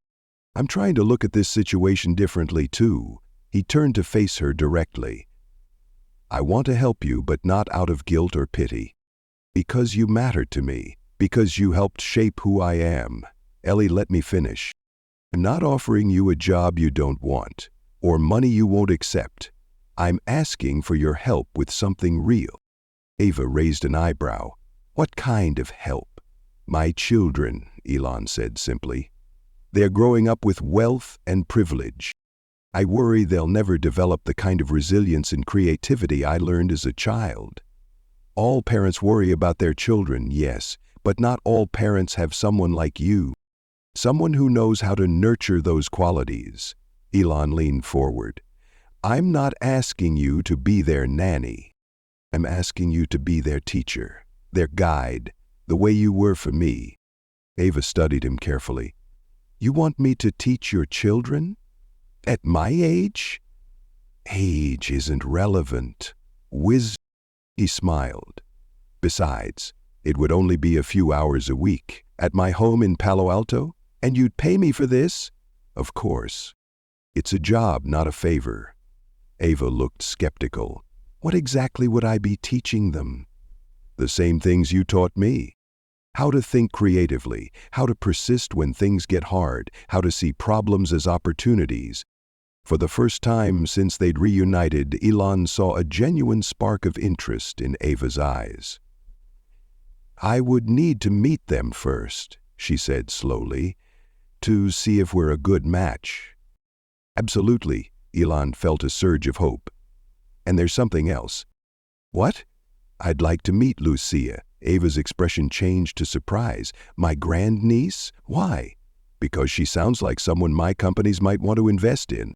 [SPEAKER 1] I'm trying to look at this situation differently too. He turned to face her directly. I want to help you, but not out of guilt or pity. Because you matter to me. Because you helped shape who I am. Ellie, let me finish. I'm not offering you a job you don't want, or money you won't accept. I'm asking for your help with something real. Ava raised an eyebrow. What kind of help? My children, Elon said simply. They're growing up with wealth and privilege. I worry they'll never develop the kind of resilience and creativity I learned as a child. All parents worry about their children, yes, but not all parents have someone like you. Someone who knows how to nurture those qualities. Elon leaned forward. I'm not asking you to be their nanny. I'm asking you to be their teacher, their guide, the way you were for me. Ava studied him carefully. You want me to teach your children? At my age? Age isn't relevant. Wisdom. He smiled. Besides, it would only be a few hours a week, at my home in Palo Alto, and you'd pay me for this? Of course. It's a job, not a favor. Ava looked skeptical. What exactly would I be teaching them? The same things you taught me. How to think creatively, how to persist when things get hard, how to see problems as opportunities. For the first time since they'd reunited, Elon saw a genuine spark of interest in Ava's eyes. I would need to meet them first, she said slowly, to see if we're a good match. Absolutely. Elon felt a surge of hope. And there's something else. What? I'd like to meet Lucia. Ava's expression changed to surprise. My grandniece? Why? Because she sounds like someone my companies might want to invest in.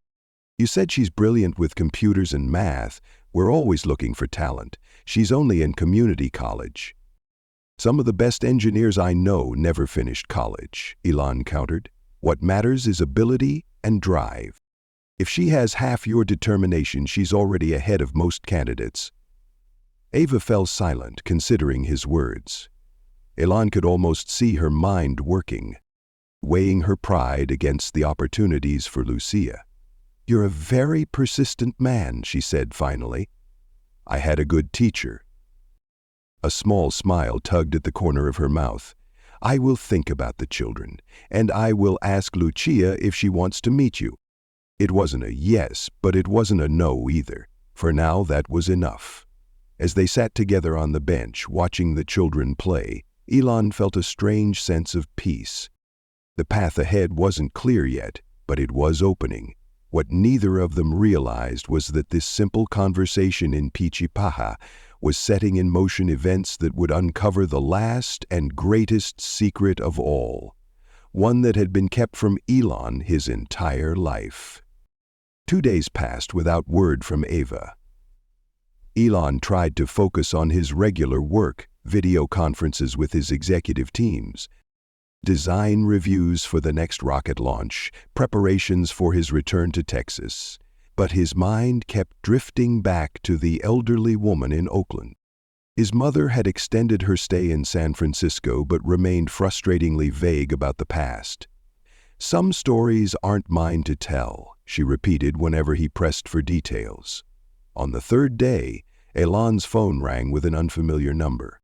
[SPEAKER 1] You said she's brilliant with computers and math. We're always looking for talent. She's only in community college. Some of the best engineers I know never finished college, Elon countered. What matters is ability and drive. If she has half your determination, she's already ahead of most candidates. Ava fell silent, considering his words. Elon could almost see her mind working, weighing her pride against the opportunities for Lucia. You're a very persistent man, she said finally. I had a good teacher. A small smile tugged at the corner of her mouth. I will think about the children, and I will ask Lucia if she wants to meet you. It wasn't a yes, but it wasn't a no either. For now, that was enough. As they sat together on the bench, watching the children play, Elon felt a strange sense of peace. The path ahead wasn't clear yet, but it was opening. What neither of them realized was that this simple conversation in Pichipaha was setting in motion events that would uncover the last and greatest secret of all, one that had been kept from Elon his entire life. 2 days passed without word from Ava. Elon tried to focus on his regular work, video conferences with his executive teams, design reviews for the next rocket launch, preparations for his return to Texas. But his mind kept drifting back to the elderly woman in Oakland. His mother had extended her stay in San Francisco but remained frustratingly vague about the past. Some stories aren't mine to tell, she repeated whenever he pressed for details. On the third day, Elon's phone rang with an unfamiliar number.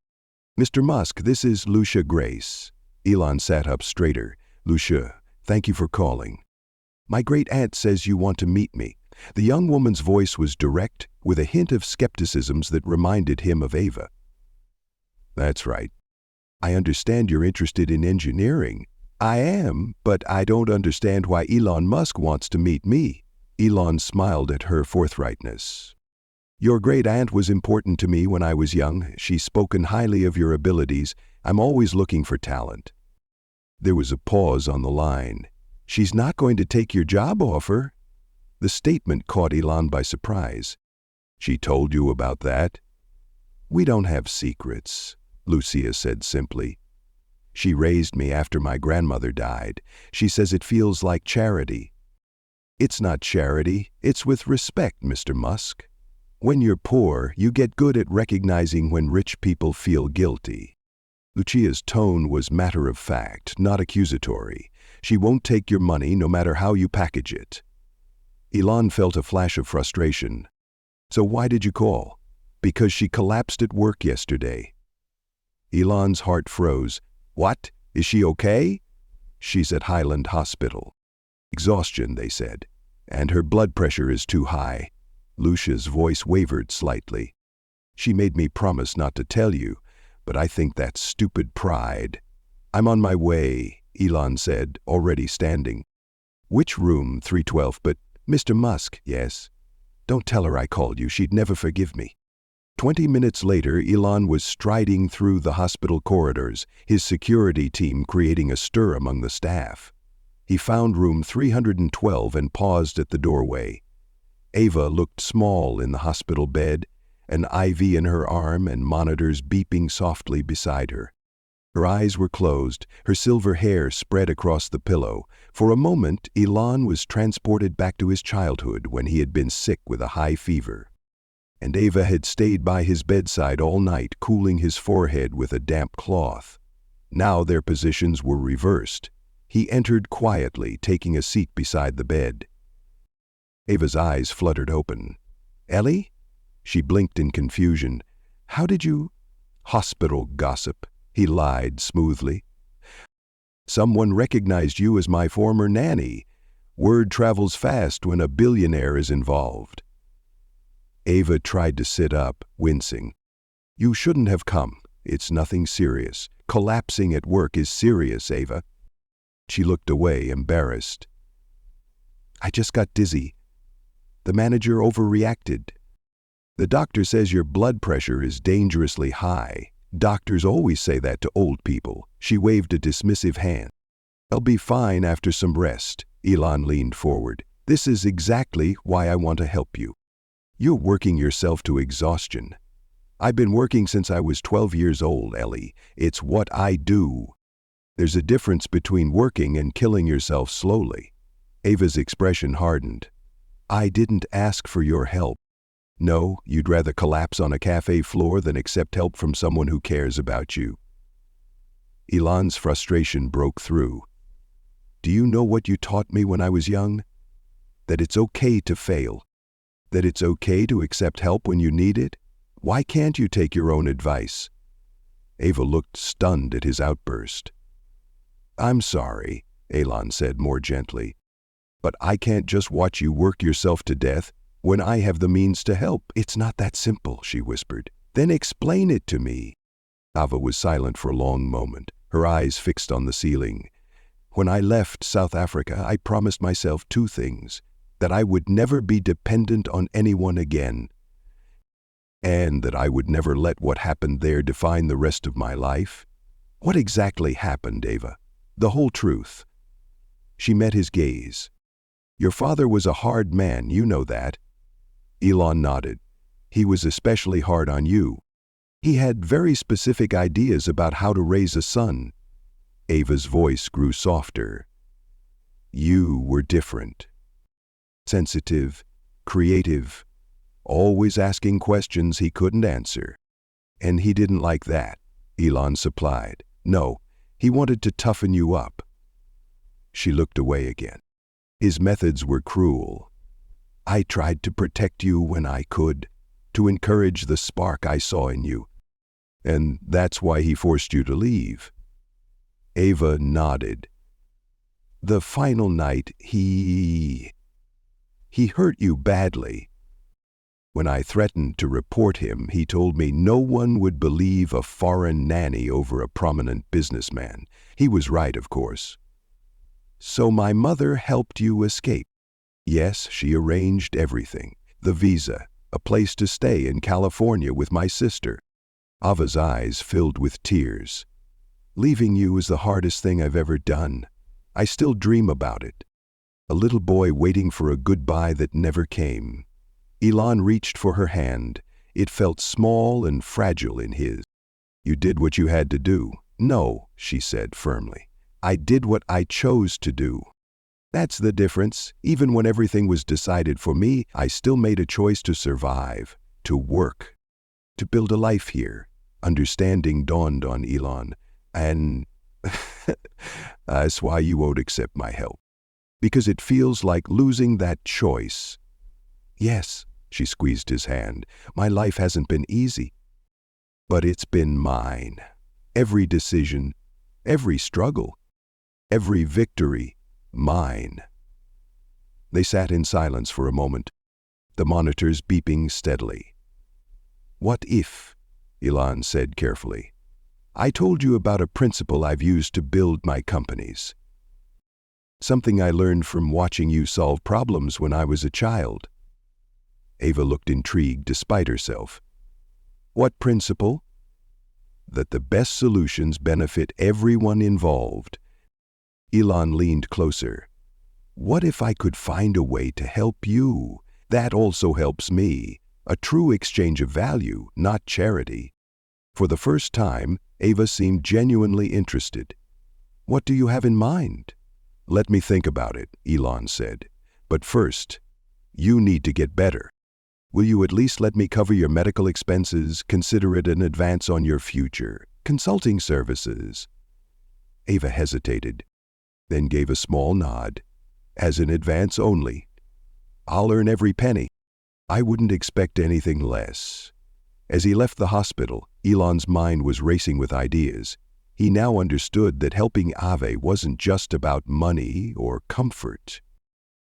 [SPEAKER 1] Mr. Musk, this is Lucia Grace. Elon sat up straighter. Lucia, thank you for calling. My great-aunt says you want to meet me. The young woman's voice was direct, with a hint of skepticism that reminded him of Ava. That's right. I understand you're interested in engineering. I am, but I don't understand why Elon Musk wants to meet me. Elon smiled at her forthrightness. Your great-aunt was important to me when I was young. She's spoken highly of your abilities. I'm always looking for talent. There was a pause on the line. She's not going to take your job offer? The statement caught Elon by surprise. She told you about that? We don't have secrets, Lucia said simply. She raised me after my grandmother died. She says it feels like charity. It's not charity, it's with respect, Mr. Musk. When you're poor, you get good at recognizing when rich people feel guilty. Lucia's tone was matter-of-fact, not accusatory. She won't take your money no matter how you package it. Elon felt a flash of frustration. So why did you call? Because she collapsed at work yesterday. Elon's heart froze. What? Is she okay? She's at Highland Hospital. Exhaustion, they said. And her blood pressure is too high. Lucia's voice wavered slightly. She made me promise not to tell you, but I think that's stupid pride. I'm on my way, Elon said, already standing. Which room? 312, but Mr. Musk, yes. Don't tell her I called you, she'd never forgive me. 20 minutes later, Elon was striding through the hospital corridors, his security team creating a stir among the staff. He found room 312 and paused at the doorway. Ava looked small in the hospital bed, an IV in her arm and monitors beeping softly beside her. Her eyes were closed, her silver hair spread across the pillow. For a moment, Elon was transported back to his childhood when he had been sick with a high fever. And Ava had stayed by his bedside all night, cooling his forehead with a damp cloth. Now their positions were reversed. He entered quietly, taking a seat beside the bed. Ava's eyes fluttered open. Ellie? She blinked in confusion. How did you? Hospital gossip. He lied smoothly. Someone recognized you as my former nanny. Word travels fast when a billionaire is involved. Ava tried to sit up, wincing. You shouldn't have come. It's nothing serious. Collapsing at work is serious, Ava. She looked away, embarrassed. I just got dizzy. The manager overreacted. The doctor says your blood pressure is dangerously high. Doctors always say that to old people. She waved a dismissive hand. I'll be fine after some rest. Elon leaned forward. This is exactly why I want to help you. You're working yourself to exhaustion. I've been working since I was 12 years old, Ellie. It's what I do. There's a difference between working and killing yourself slowly. Ava's expression hardened. I didn't ask for your help. No, you'd rather collapse on a cafe floor than accept help from someone who cares about you. Elon's frustration broke through. Do you know what you taught me when I was young? That it's okay to fail. That it's okay to accept help when you need it? Why can't you take your own advice? Ava looked stunned at his outburst. I'm sorry, Elon said more gently, but I can't just watch you work yourself to death when I have the means to help. It's not that simple, she whispered. Then explain it to me. Ava was silent for a long moment, her eyes fixed on the ceiling. When I left South Africa, I promised myself two things: that I would never be dependent on anyone again, and that I would never let what happened there define the rest of my life. What exactly happened, Ava? The whole truth. She met his gaze. Your father was a hard man, you know that. Elon nodded. He was especially hard on you. He had very specific ideas about how to raise a son. Ava's voice grew softer. You were different. Sensitive, creative, always asking questions he couldn't answer. And he didn't like that, Elon supplied. No, he wanted to toughen you up. She looked away again. His methods were cruel. I tried to protect you when I could, to encourage the spark I saw in you. And that's why he forced you to leave. Ava nodded. The final night, he hurt you badly. When I threatened to report him, he told me no one would believe a foreign nanny over a prominent businessman. He was right, of course. So my mother helped you escape. Yes, she arranged everything. The visa, a place to stay in California with my sister. Ava's eyes filled with tears. Leaving you is the hardest thing I've ever done. I still dream about it. A little boy waiting for a goodbye that never came. Elon reached for her hand. It felt small and fragile in his. You did what you had to do. No, she said firmly. I did what I chose to do. That's the difference. Even when everything was decided for me, I still made a choice to survive, to work, to build a life here. Understanding dawned on Elon. And that's why you won't accept my help. Because it feels like losing that choice. Yes, she squeezed his hand. My life hasn't been easy. But it's been mine. Every decision, every struggle, every victory, mine. They sat in silence for a moment, the monitors beeping steadily. What if, Elon said carefully, I told you about a principle I've used to build my companies. Something I learned from watching you solve problems when I was a child. Ava looked intrigued despite herself. What principle? That the best solutions benefit everyone involved. Elon leaned closer. What if I could find a way to help you? That also helps me. A true exchange of value, not charity. For the first time, Ava seemed genuinely interested. What do you have in mind? Let me think about it, Elon said. But first, you need to get better. Will you at least let me cover your medical expenses, consider it an advance on your future, consulting services? Ava hesitated, then gave a small nod. As an advance only. I'll earn every penny. I wouldn't expect anything less. As he left the hospital, Elon's mind was racing with ideas. He now understood that helping Ave wasn't just about money or comfort.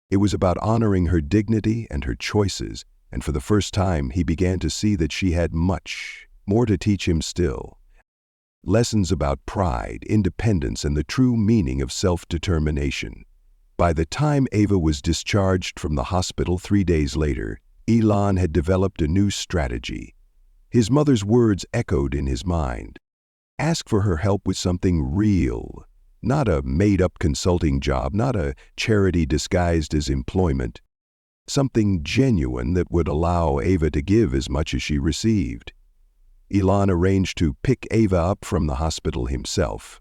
[SPEAKER 1] It was about honoring her dignity and her choices, and for the first time he began to see that she had much more to teach him still. Lessons about pride, independence, and the true meaning of self-determination. By the time Ava was discharged from the hospital 3 days later, Elon had developed a new strategy. His mother's words echoed in his mind. Ask for her help with something real, not a made-up consulting job, not a charity disguised as employment. Something genuine that would allow Ava to give as much as she received. Elon arranged to pick Ava up from the hospital himself.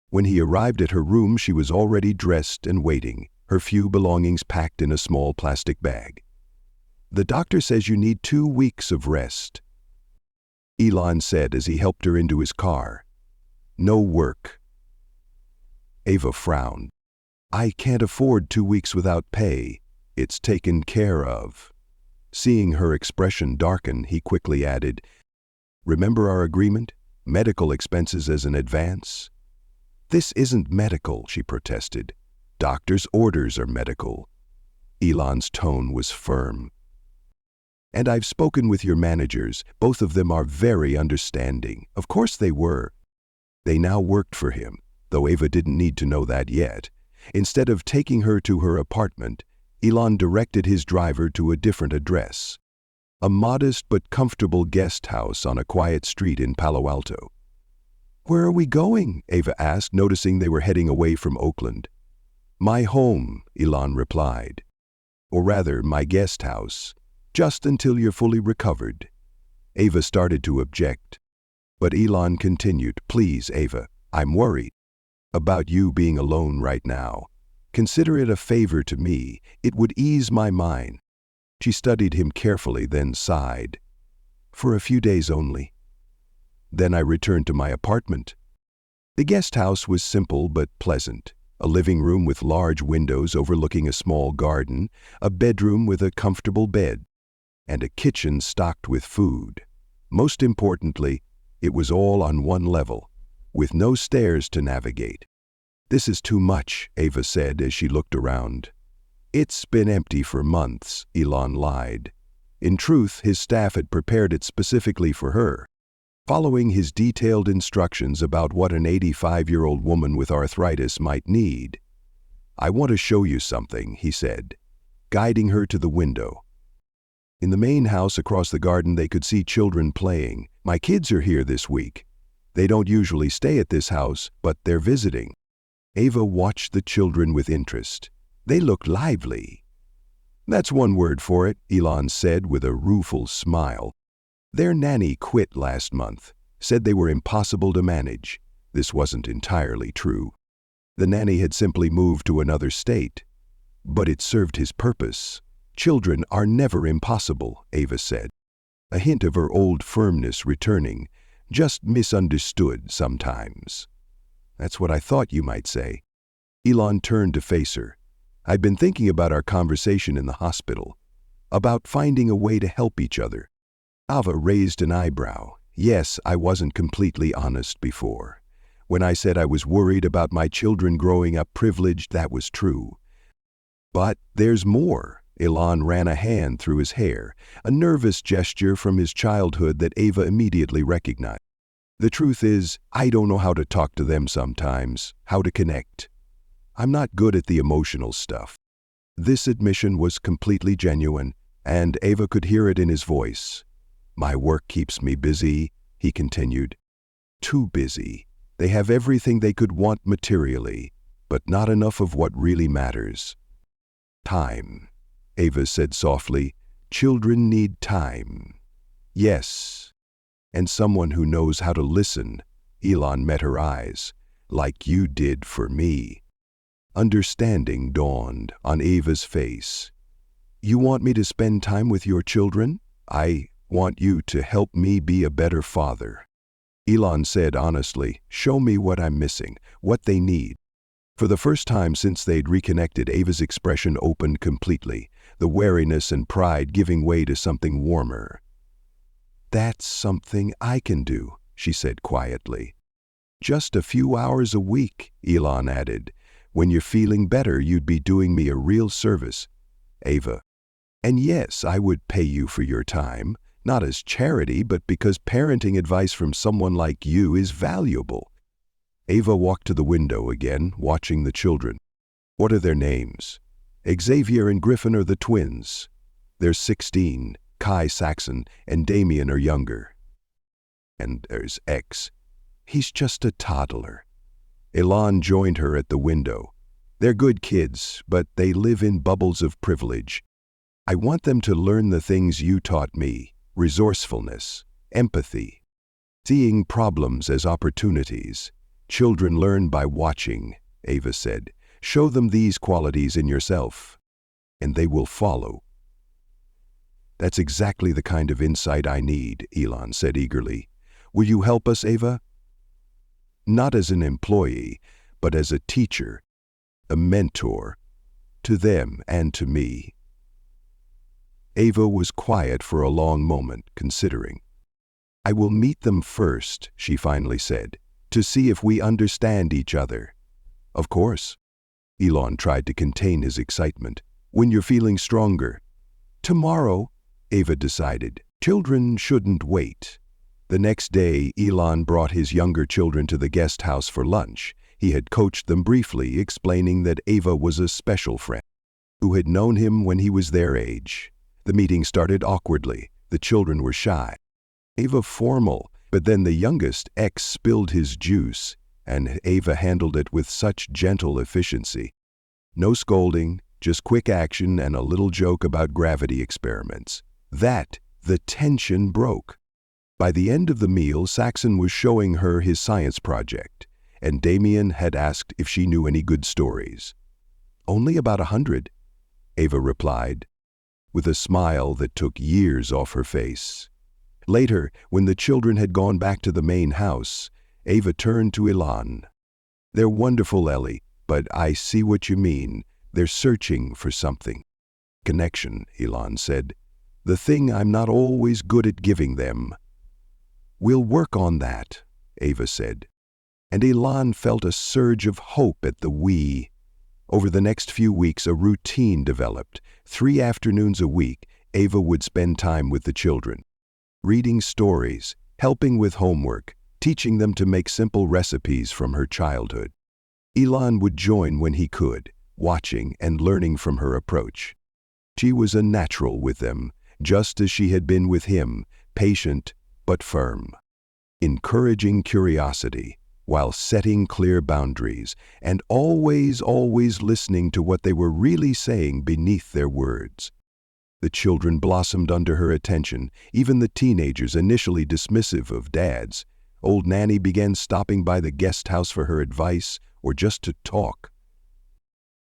[SPEAKER 1] When he arrived at her room, she was already dressed and waiting, her few belongings packed in a small plastic bag. "The doctor says you need 2 weeks of rest," Elon said as he helped her into his car. "No work." Ava frowned. "I can't afford 2 weeks without pay. It's taken care of." Seeing her expression darken, he quickly added, "Remember our agreement? Medical expenses as an advance?" "This isn't medical," she protested. "Doctor's orders are medical." Elon's tone was firm. "And I've spoken with your managers. Both of them are very understanding." Of course they were. They now worked for him, though Ava didn't need to know that yet. Instead of taking her to her apartment, Elon directed his driver to a different address. A modest but comfortable guest house on a quiet street in Palo Alto. "Where are we going?" Ava asked, noticing they were heading away from Oakland. "My home," Elon replied. "Or rather, my guest house. Just until you're fully recovered." Ava started to object. But Elon continued, "Please, Ava, I'm worried about you being alone right now. Consider it a favor to me. It would ease my mind." She studied him carefully, then sighed. "For a few days only. Then I returned to my apartment." The guest house was simple but pleasant. A living room with large windows overlooking a small garden, a bedroom with a comfortable bed, and a kitchen stocked with food. Most importantly, it was all on one level, with no stairs to navigate. "This is too much," Ava said as she looked around. "It's been empty for months," Elon lied. In truth, his staff had prepared it specifically for her, following his detailed instructions about what an 85-year-old woman with arthritis might need. "I want to show you something," he said, guiding her to the window. In the main house across the garden, they could see children playing. "My kids are here this week. They don't usually stay at this house, but they're visiting." Ava watched the children with interest. They looked lively. "That's one word for it," Elon said with a rueful smile. "Their nanny quit last month, said they were impossible to manage." This wasn't entirely true. The nanny had simply moved to another state. But it served his purpose. "Children are never impossible," Ava said, a hint of her old firmness returning, "just misunderstood sometimes." "That's what I thought you might say." Elon turned to face her. "I've been thinking about our conversation in the hospital, about finding a way to help each other." Ava raised an eyebrow. "Yes, I wasn't completely honest before. When I said I was worried about my children growing up privileged, that was true. But there's more." Elon ran a hand through his hair, a nervous gesture from his childhood that Ava immediately recognized. "The truth is, I don't know how to talk to them sometimes, how to connect. I'm not good at the emotional stuff." This admission was completely genuine, and Ava could hear it in his voice. "My work keeps me busy," he continued. "Too busy. They have everything they could want materially, but not enough of what really matters. Time," Ava said softly. "Children need time." "Yes. And someone who knows how to listen." Elon met her eyes. "Like you did for me." Understanding dawned on Ava's face. "You want me to spend time with your children?" "I want you to help me be a better father." Elon said honestly, "Show me what I'm missing, what they need." For the first time since they'd reconnected, Ava's expression opened completely, the wariness and pride giving way to something warmer. "That's something I can do," she said quietly. "Just a few hours a week," Elon added. "When you're feeling better, you'd be doing me a real service." "Ava. And yes, I would pay you for your time, not as charity, but because parenting advice from someone like you is valuable." Ava walked to the window again, watching the children. What are their names? Xavier and Griffin are the twins. They're 16, Kai Saxon and Damien are younger. And there's X. He's just a toddler. Elon joined her at the window. They're good kids, but they live in bubbles of privilege. I want them to learn the things you taught me: resourcefulness, empathy, seeing problems as opportunities. Children learn by watching, Ava said. Show them these qualities in yourself, and they will follow. That's exactly the kind of insight I need, Elon said eagerly. Will you help us, Ava? Not as an employee, but as a teacher, a mentor, to them and to me. Ava was quiet for a long moment, considering. I will meet them first, she finally said, to see if we understand each other. Of course. Elon tried to contain his excitement. When you're feeling stronger. Tomorrow, Ava decided. Children shouldn't wait. The next day, Elon brought his younger children to the guest house for lunch. He had coached them briefly, explaining that Ava was a special friend who had known him when he was their age. The meeting started awkwardly. The children were shy. Ava formal, but then the youngest, X, spilled his juice, and Ava handled it with such gentle efficiency. No scolding, just quick action and a little joke about gravity experiments. The tension broke. By the end of the meal, Saxon was showing her his science project, and Damien had asked if she knew any good stories. Only about 100, Ava replied, with a smile that took years off her face. Later, when the children had gone back to the main house, Ava turned to Elon. They're wonderful, Ellie, but I see what you mean. They're searching for something. Connection, Elon said. The thing I'm not always good at giving them. We'll work on that, Ava said. And Elon felt a surge of hope at the we. Over the next few weeks, a routine developed. 3 afternoons a week, Ava would spend time with the children, reading stories, helping with homework, teaching them to make simple recipes from her childhood. Elon would join when he could, watching and learning from her approach. She was a natural with them, just as she had been with him, patient but firm, encouraging curiosity while setting clear boundaries, and always listening to what they were really saying beneath their words. The children blossomed under her attention, even the teenagers initially dismissive of dads. Old Nanny began stopping by the guest house for her advice or just to talk.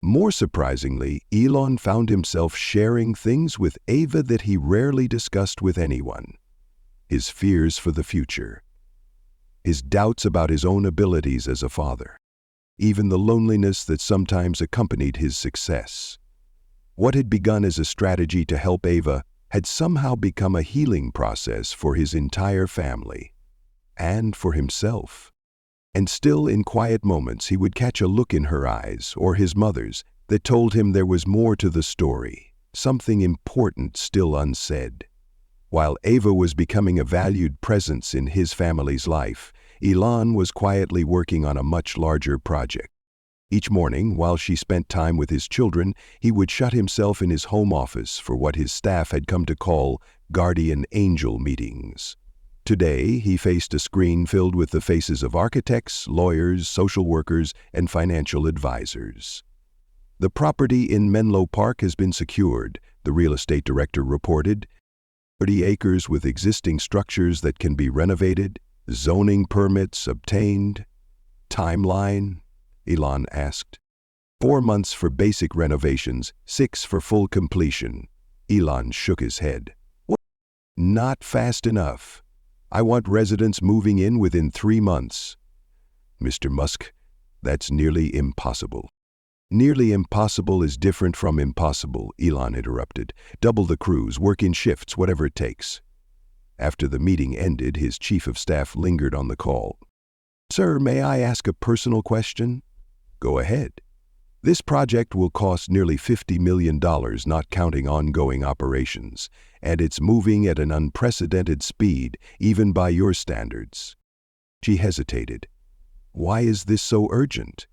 [SPEAKER 1] More surprisingly, Elon found himself sharing things with Ava that he rarely discussed with anyone. His fears for the future, his doubts about his own abilities as a father, even the loneliness that sometimes accompanied his success. What had begun as a strategy to help Ava had somehow become a healing process for his entire family. And for himself. And still in quiet moments he would catch a look in her eyes, or his mother's, that told him there was more to the story, something important still unsaid. While Ava was becoming a valued presence in his family's life, Elon was quietly working on a much larger project. Each morning, while she spent time with his children, he would shut himself in his home office for what his staff had come to call guardian angel meetings. Today, he faced a screen filled with the faces of architects, lawyers, social workers, and financial advisors. The property in Menlo Park has been secured, the real estate director reported. 30 acres with existing structures that can be renovated, zoning permits obtained. Timeline? Elon asked. 4 months for basic renovations, 6 for full completion. Elon shook his head. What? Not fast enough. I want residents moving in within 3 months. Mr. Musk, that's nearly impossible. Nearly impossible is different from impossible, Elon interrupted. Double the crews, work in shifts, whatever it takes. After the meeting ended, his chief of staff lingered on the call. Sir, may I ask a personal question? Go ahead. This project will cost nearly $50 million, not counting ongoing operations, and it's moving at an unprecedented speed, even by your standards. She hesitated. Why is this so urgent?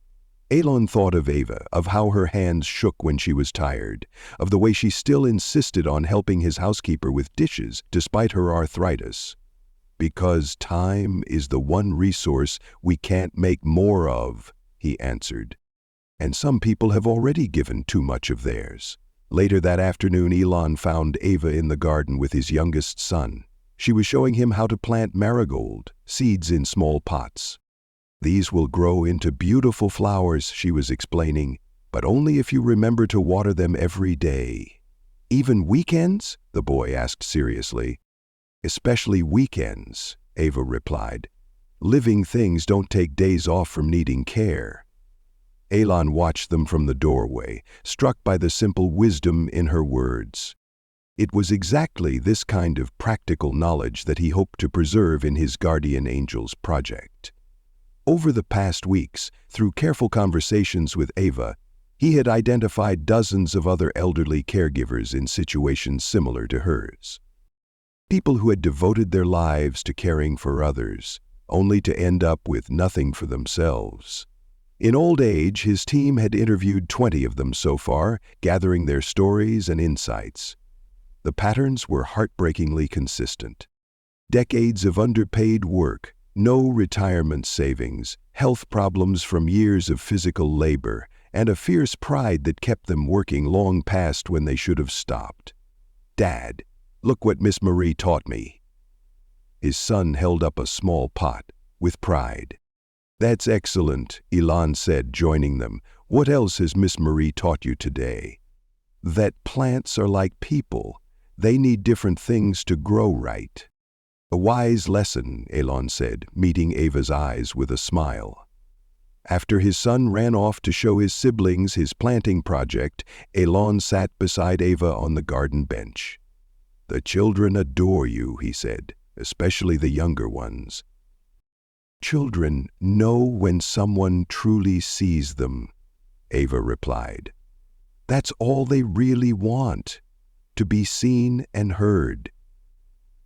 [SPEAKER 1] Elon thought of Ava, of how her hands shook when she was tired, of the way she still insisted on helping his housekeeper with dishes despite her arthritis. "Because time is the one resource we can't make more of," he answered. "And some people have already given too much of theirs." Later that afternoon, Elon found Ava in the garden with his youngest son. She was showing him how to plant marigold, seeds in small pots. "These will grow into beautiful flowers," she was explaining, "but only if you remember to water them every day." "Even weekends?" the boy asked seriously. "Especially weekends," Ava replied. "Living things don't take days off from needing care." Elon watched them from the doorway, struck by the simple wisdom in her words. It was exactly this kind of practical knowledge that he hoped to preserve in his Guardian Angels project. Over the past weeks, through careful conversations with Ava, he had identified dozens of other elderly caregivers in situations similar to hers. People who had devoted their lives to caring for others, only to end up with nothing for themselves. In old age, his team had interviewed 20 of them so far, gathering their stories and insights. The patterns were heartbreakingly consistent. Decades of underpaid work, no retirement savings, health problems from years of physical labor, and a fierce pride that kept them working long past when they should have stopped. "Dad, look what Miss Marie taught me." His son held up a small pot, with pride. "That's excellent," Elon said, joining them. "What else has Miss Marie taught you today?" "That plants are like people. They need different things to grow right." "A wise lesson," Elon said, meeting Ava's eyes with a smile. After his son ran off to show his siblings his planting project, Elon sat beside Ava on the garden bench. "The children adore you," he said, "especially the younger ones." "Children know when someone truly sees them," Ava replied. "That's all they really want, to be seen and heard."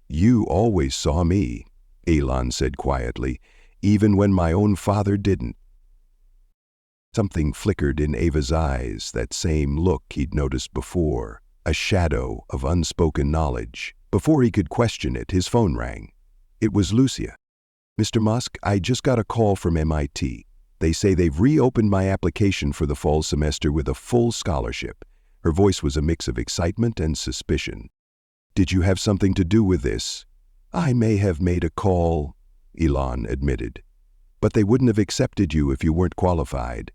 [SPEAKER 1] "You always saw me," Elon said quietly, "even when my own father didn't." Something flickered in Ava's eyes, that same look he'd noticed before, a shadow of unspoken knowledge. Before he could question it, his phone rang. It was Lucia. "Mr. Musk, I just got a call from MIT. They say they've reopened my application for the fall semester with a full scholarship." Her voice was a mix of excitement and suspicion. "Did you have something to do with this?" "I may have made a call," Elon admitted. "But they wouldn't have accepted you if you weren't qualified."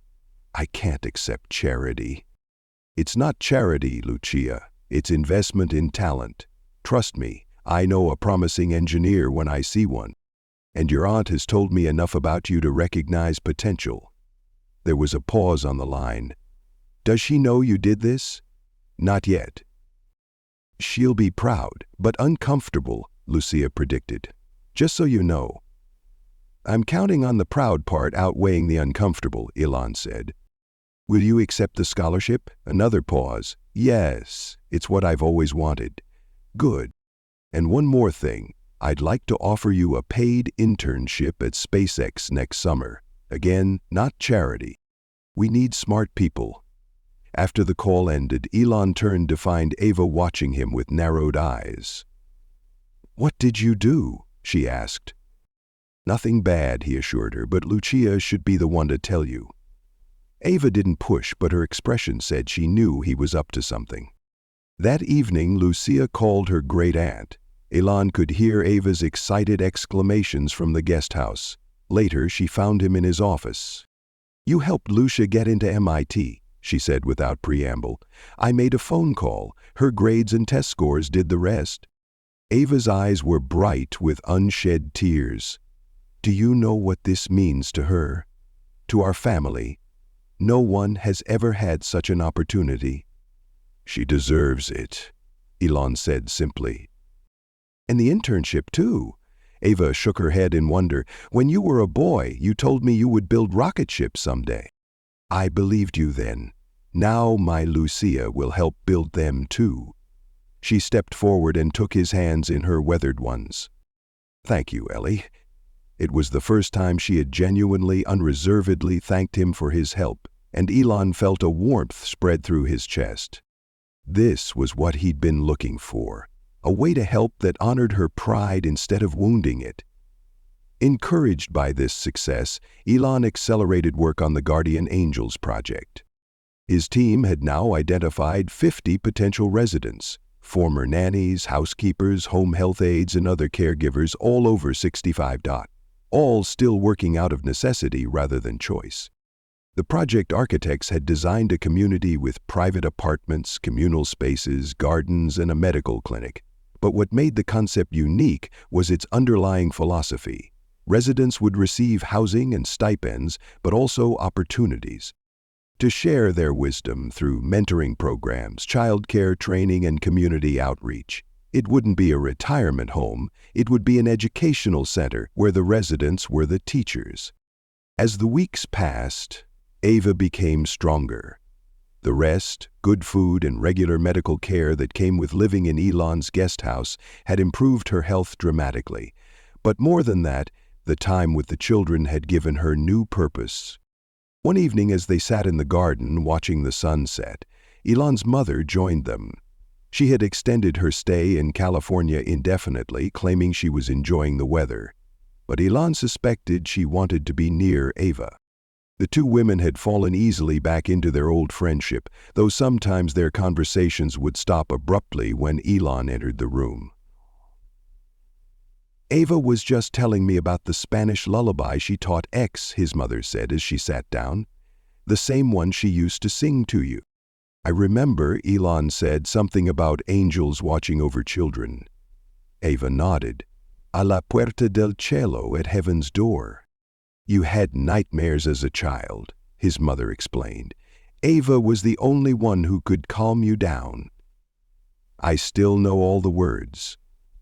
[SPEAKER 1] "I can't accept charity." "It's not charity, Lucia. It's investment in talent. Trust me, I know a promising engineer when I see one. And your aunt has told me enough about you to recognize potential." There was a pause on the line. "Does she know you did this?" "Not yet." "She'll be proud, but uncomfortable," Lucia predicted. "Just so you know." "I'm counting on the proud part outweighing the uncomfortable," Elon said. "Will you accept the scholarship?" Another pause. "Yes, it's what I've always wanted." "Good. And one more thing. I'd like to offer you a paid internship at SpaceX next summer. Again, not charity. We need smart people." After the call ended, Elon turned to find Ava watching him with narrowed eyes. "What did you do?" she asked. "Nothing bad," he assured her, "but Lucia should be the one to tell you." Ava didn't push, but her expression said she knew he was up to something. That evening, Lucia called her great-aunt. Elon could hear Ava's excited exclamations from the guest house. Later, she found him in his office. "You helped Lucia get into MIT," she said without preamble. "I made a phone call. Her grades and test scores did the rest." Ava's eyes were bright with unshed tears. "Do you know what this means to her? To our family? No one has ever had such an opportunity." "She deserves it," Elon said simply. "And the internship, too." Ava shook her head in wonder. "When you were a boy, you told me you would build rocket ships someday. I believed you then. Now my Lucia will help build them, too." She stepped forward and took his hands in her weathered ones. "Thank you, Ellie. It was the first time she had genuinely, unreservedly thanked him for his help, and Elon felt a warmth spread through his chest. This was what he'd been looking for, a way to help that honored her pride instead of wounding it. Encouraged by this success, Elon accelerated work on the Guardian Angels project. His team had now identified 50 potential residents, former nannies, housekeepers, home health aides, and other caregivers all over 65. All still working out of necessity rather than choice. The project architects had designed a community with private apartments, communal spaces, gardens, and a medical clinic. But what made the concept unique was its underlying philosophy. Residents would receive housing and stipends, but also opportunities to share their wisdom through mentoring programs, childcare training, and community outreach. It wouldn't be a retirement home, it would be an educational center where the residents were the teachers. As the weeks passed, Ava became stronger. The rest, good food, and regular medical care that came with living in Elon's guest house had improved her health dramatically. But more than that, the time with the children had given her new purpose. One evening as they sat in the garden watching the sunset, Elon's mother joined them. She had extended her stay in California indefinitely, claiming she was enjoying the weather. But Elon suspected she wanted to be near Ava. The two women had fallen easily back into their old friendship, though sometimes their conversations would stop abruptly when Elon entered the room. "Ava was just telling me about the Spanish lullaby she taught X," his mother said as she sat down. "The same one she used to sing to you." "I remember," Elon said, "something about angels watching over children." Ava nodded. "A la puerta del cielo, at heaven's door." "You had nightmares as a child," his mother explained. "Ava was the only one who could calm you down." "I still know all the words,"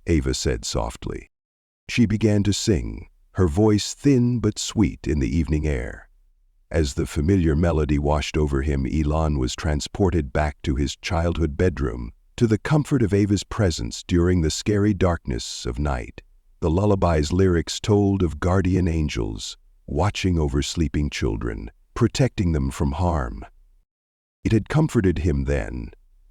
[SPEAKER 1] Ava said softly. She began to sing, her voice thin but sweet in the evening air. As the familiar melody washed over him, Elon was transported back to his childhood bedroom, to the comfort of Ava's presence during the scary darkness of night. The lullaby's lyrics told of guardian angels, watching over sleeping children, protecting them from harm. It had comforted him then,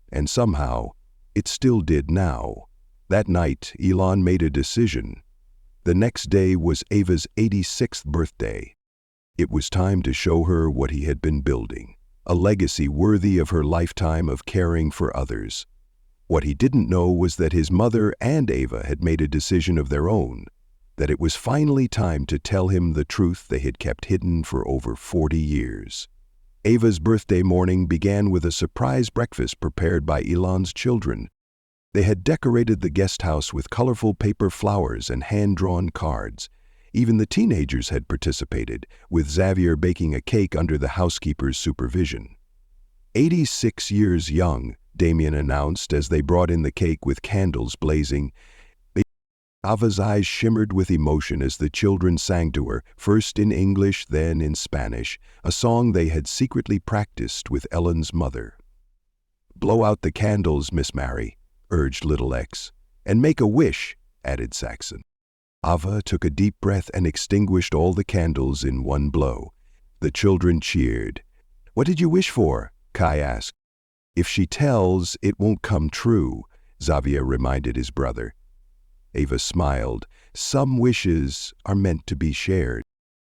[SPEAKER 1] and somehow, it still did now. That night, Elon made a decision. The next day was Ava's 86th birthday. It was time to show her what he had been building, a legacy worthy of her lifetime of caring for others. What he didn't know was that his mother and Ava had made a decision of their own, that it was finally time to tell him the truth they had kept hidden for over 40 years. Ava's birthday morning began with a surprise breakfast prepared by Elon's children. They had decorated the guest house with colorful paper flowers and hand-drawn cards. Even the teenagers had participated, with Xavier baking a cake under the housekeeper's supervision. 86 years young, Damien announced as they brought in the cake with candles blazing. Ava's eyes shimmered with emotion as the children sang to her, first in English, then in Spanish, a song they had secretly practiced with Ellen's mother. "Blow out the candles, Miss Mary," urged little X. "And make a wish," added Saxon. Ava took a deep breath and extinguished all the candles in one blow. The children cheered. "What did you wish for?" Kai asked. "If she tells, it won't come true," Xavier reminded his brother. Ava smiled. "Some wishes are meant to be shared.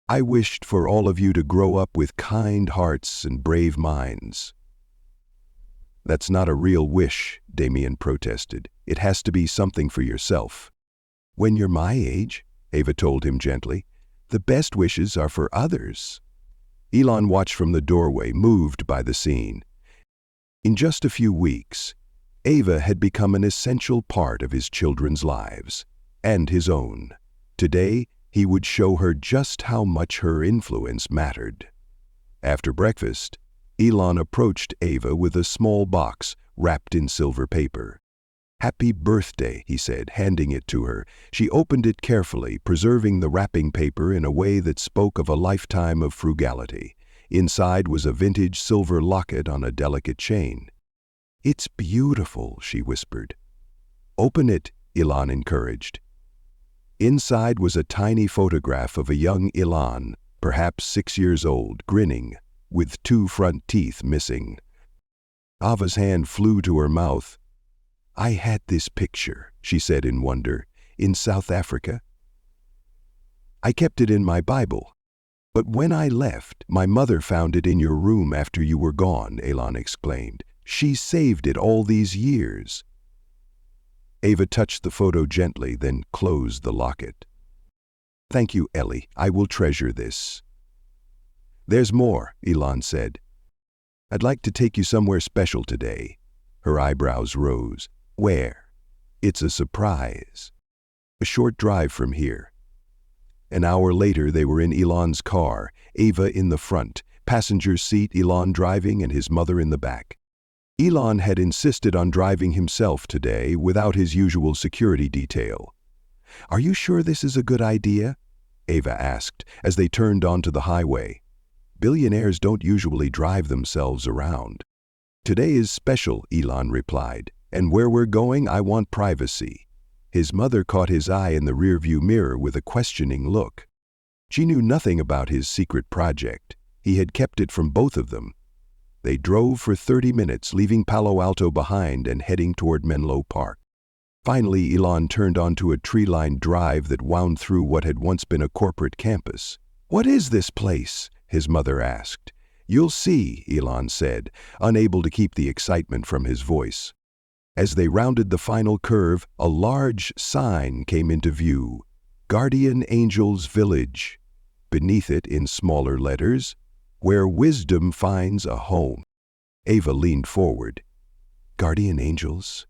[SPEAKER 1] I wished for all of you to grow up with kind hearts and brave minds." "That's not a real wish," Damien protested. "It has to be something for yourself." "When you're my age," Ava told him gently, "the best wishes are for others." Elon watched from the doorway, moved by the scene. In just a few weeks, Ava had become an essential part of his children's lives, and his own. Today, he would show her just how much her influence mattered. After breakfast, Elon approached Ava with a small box wrapped in silver paper. "Happy birthday," he said, handing it to her. She opened it carefully, preserving the wrapping paper in a way that spoke of a lifetime of frugality. Inside was a vintage silver locket on a delicate chain. "It's beautiful," she whispered. "Open it," Elon encouraged. Inside was a tiny photograph of a young Elon, perhaps 6 years old, grinning, with 2 front teeth missing. Ava's hand flew to her mouth. "I had this picture," she said in wonder, "in South Africa. I kept it in my Bible. But when I left, my mother found it in your room after you were gone," Elon explained. "She saved it all these years." Ava touched the photo gently, then closed the locket. "Thank you, Ellie. I will treasure this." "There's more," Elon said. "I'd like to take you somewhere special today." Her eyebrows rose. "Where?" "It's a surprise. A short drive from here." An hour later, they were in Elon's car, Ava in the front, passenger seat, Elon driving and his mother in the back. Elon had insisted on driving himself today without his usual security detail. "Are you sure this is a good idea?" Ava asked as they turned onto the highway. "Billionaires don't usually drive themselves around." "Today is special," Elon replied, "and where we're going, I want privacy." His mother caught his eye in the rearview mirror with a questioning look. She knew nothing about his secret project. He had kept it from both of them. They drove for 30 minutes, leaving Palo Alto behind and heading toward Menlo Park. Finally, Elon turned onto a tree-lined drive that wound through what had once been a corporate campus. "What is this place?" his mother asked. "You'll see," Elon said, unable to keep the excitement from his voice. As they rounded the final curve, a large sign came into view, "Guardian Angels Village." Beneath it, in smaller letters, "Where wisdom finds a home." Ava leaned forward. "Guardian Angels?"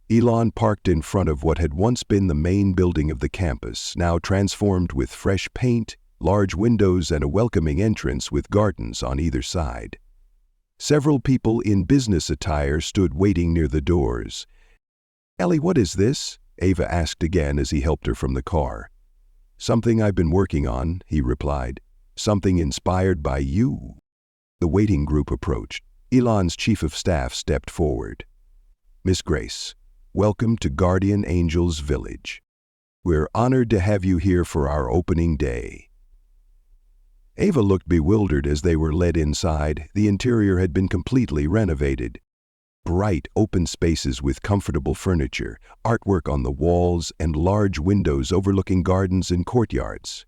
[SPEAKER 1] Elon parked in front of what had once been the main building of the campus, now transformed with fresh paint, large windows, and a welcoming entrance with gardens on either side. Several people in business attire stood waiting near the doors. "Ellie, what is this?" Ava asked again as he helped her from the car. "Something I've been working on," he replied. "Something inspired by you." The waiting group approached. Elon's chief of staff stepped forward. "Miss Grace, welcome to Guardian Angels Village. We're honored to have you here for our opening day." Ava looked bewildered as they were led inside. The interior had been completely renovated. Bright, open spaces with comfortable furniture, artwork on the walls, and large windows overlooking gardens and courtyards.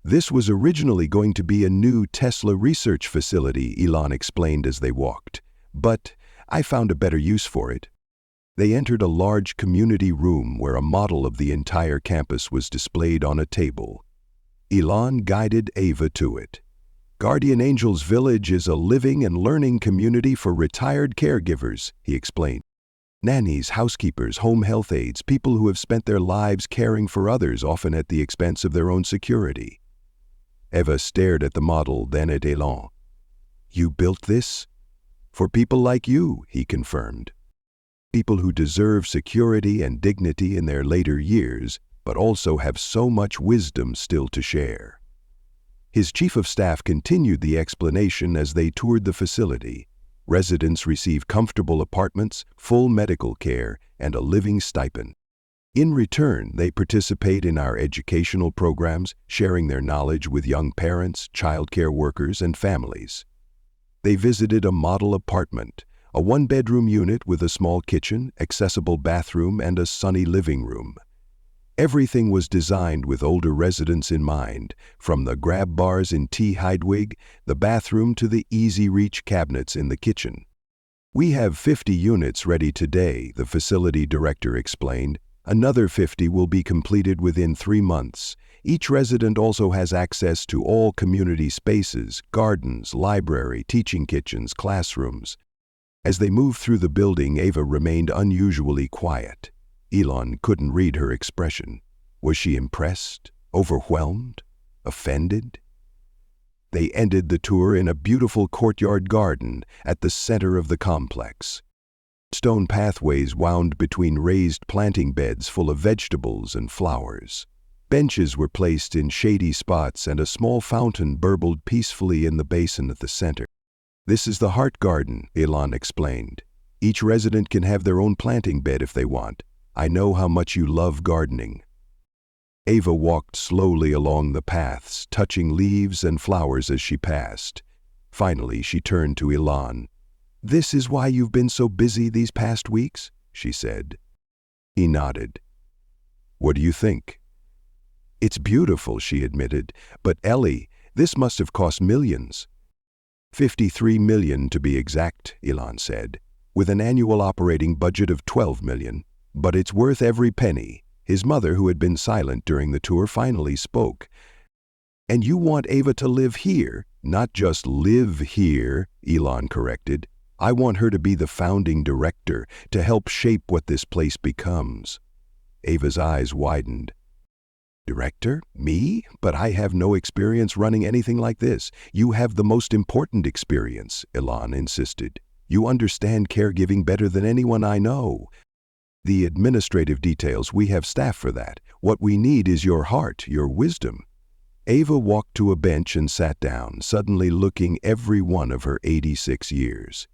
[SPEAKER 1] "This was originally going to be a new Tesla research facility," Elon explained as they walked, "but I found a better use for it." They entered a large community room where a model of the entire campus was displayed on a table. Elon guided Ava to it. "Guardian Angels Village is a living and learning community for retired caregivers," he explained. "Nannies, housekeepers, home health aides, people who have spent their lives caring for others, often at the expense of their own security." Ava stared at the model, then at Elon. "You built this?" "For people like you," he confirmed. "People who deserve security and dignity in their later years, but also have so much wisdom still to share." His chief of staff continued the explanation as they toured the facility. Residents receive comfortable apartments, full medical care, and a living stipend. In return, they participate in our educational programs, sharing their knowledge with young parents, childcare workers, and families. They visited a model apartment, a one-bedroom unit with a small kitchen, accessible bathroom, and a sunny living room. Everything was designed with older residents in mind, from the grab bars in T. Heidwig, the bathroom, to the easy-reach cabinets in the kitchen. "We have 50 units ready today," the facility director explained. "Another 50 will be completed within 3 months. Each resident also has access to all community spaces, gardens, library, teaching kitchens, classrooms." As they moved through the building, Ava remained unusually quiet. Elon couldn't read her expression. Was she impressed? Overwhelmed? Offended? They ended the tour in a beautiful courtyard garden at the center of the complex. Stone pathways wound between raised planting beds full of vegetables and flowers. Benches were placed in shady spots and a small fountain burbled peacefully in the basin at the center. "This is the Heart Garden," Elon explained. "Each resident can have their own planting bed if they want. I know how much you love gardening." Ava walked slowly along the paths, touching leaves and flowers as she passed. Finally, she turned to Elon. "This is why you've been so busy these past weeks?" she said. He nodded. "What do you think?" "It's beautiful," she admitted. "But Ellie, this must have cost millions." 53 million to be exact, Elon said, with an annual operating budget of 12 million. "But it's worth every penny." His mother, who had been silent during the tour, finally spoke. "And you want Ava to live here?" "Not just live here," Elon corrected. "I want her to be the founding director, to help shape what this place becomes." Ava's eyes widened. "Director? Me? But I have no experience running anything like this." "You have the most important experience," Elon insisted. "You understand caregiving better than anyone I know. The administrative details, we have staff for that. What we need is your heart, your wisdom." Ava walked to a bench and sat down, suddenly looking every one of her 86 years.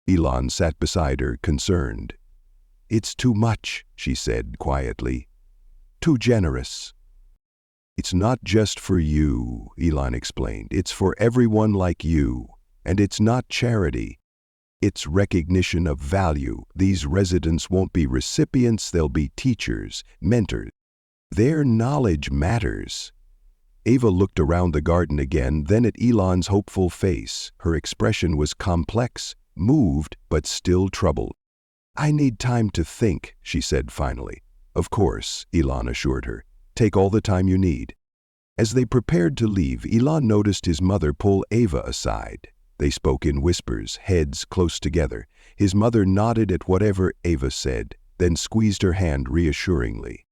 [SPEAKER 1] Elon sat beside her, concerned. "It's too much," she said quietly. "Too generous." "It's not just for you," Elon explained. "It's for everyone like you. And it's not charity. It's recognition of value. These residents won't be recipients, they'll be teachers, mentors. Their knowledge matters." Ava looked around the garden again, then at Elon's hopeful face. Her expression was complex, moved, but still troubled. "I need time to think," she said finally. "Of course," Elon assured her. "Take all the time you need." As they prepared to leave, Elon noticed his mother pull Ava aside. They spoke in whispers, heads close together. His mother nodded at whatever Ava said, then squeezed her hand reassuringly.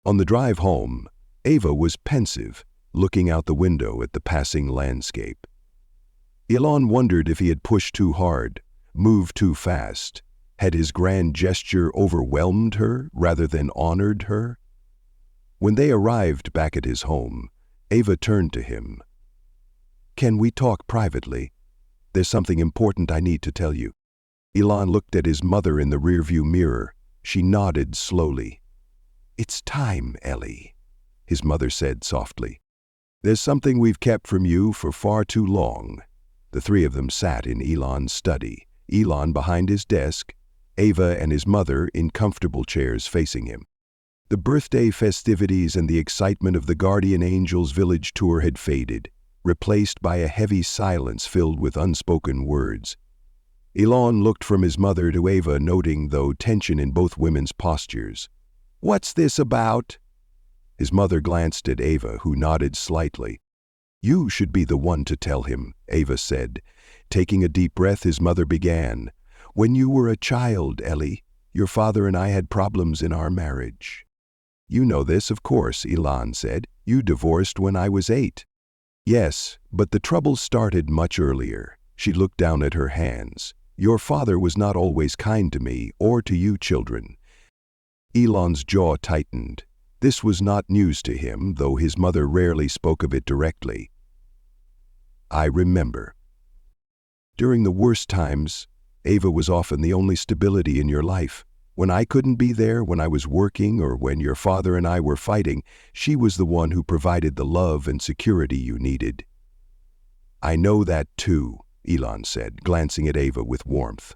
[SPEAKER 1] On the drive home, Ava was pensive, looking out the window at the passing landscape. Elon wondered if he had pushed too hard, moved too fast. Had his grand gesture overwhelmed her rather than honored her? When they arrived back at his home, Ava turned to him. "Can we talk privately? There's something important I need to tell you." Elon looked at his mother in the rearview mirror. She nodded slowly. "It's time, Ellie," his mother said softly. "There's something we've kept from you for far too long." The three of them sat in Elon's study, Elon behind his desk, Ava and his mother in comfortable chairs facing him. The birthday festivities and the excitement of the Guardian Angels Village tour had faded, replaced by a heavy silence filled with unspoken words. Elon looked from his mother to Ava, noting, though, tension in both women's postures. "What's this about?" His mother glanced at Ava, who nodded slightly. "You should be the one to tell him," Ava said. Taking a deep breath, his mother began. "When you were a child, Ellie, your father and I had problems in our marriage." "You know this, of course," Elon said. "You divorced when I was 8. "Yes, but the trouble started much earlier." She looked down at her hands. "Your father was not always kind to me or to you children." Elon's jaw tightened. This was not news to him, though his mother rarely spoke of it directly. "I remember. During the worst times, Ava was often the only stability in your life. When I couldn't be there, when I was working, or when your father and I were fighting, she was the one who provided the love and security you needed." "I know that too," Elon said, glancing at Ava with warmth.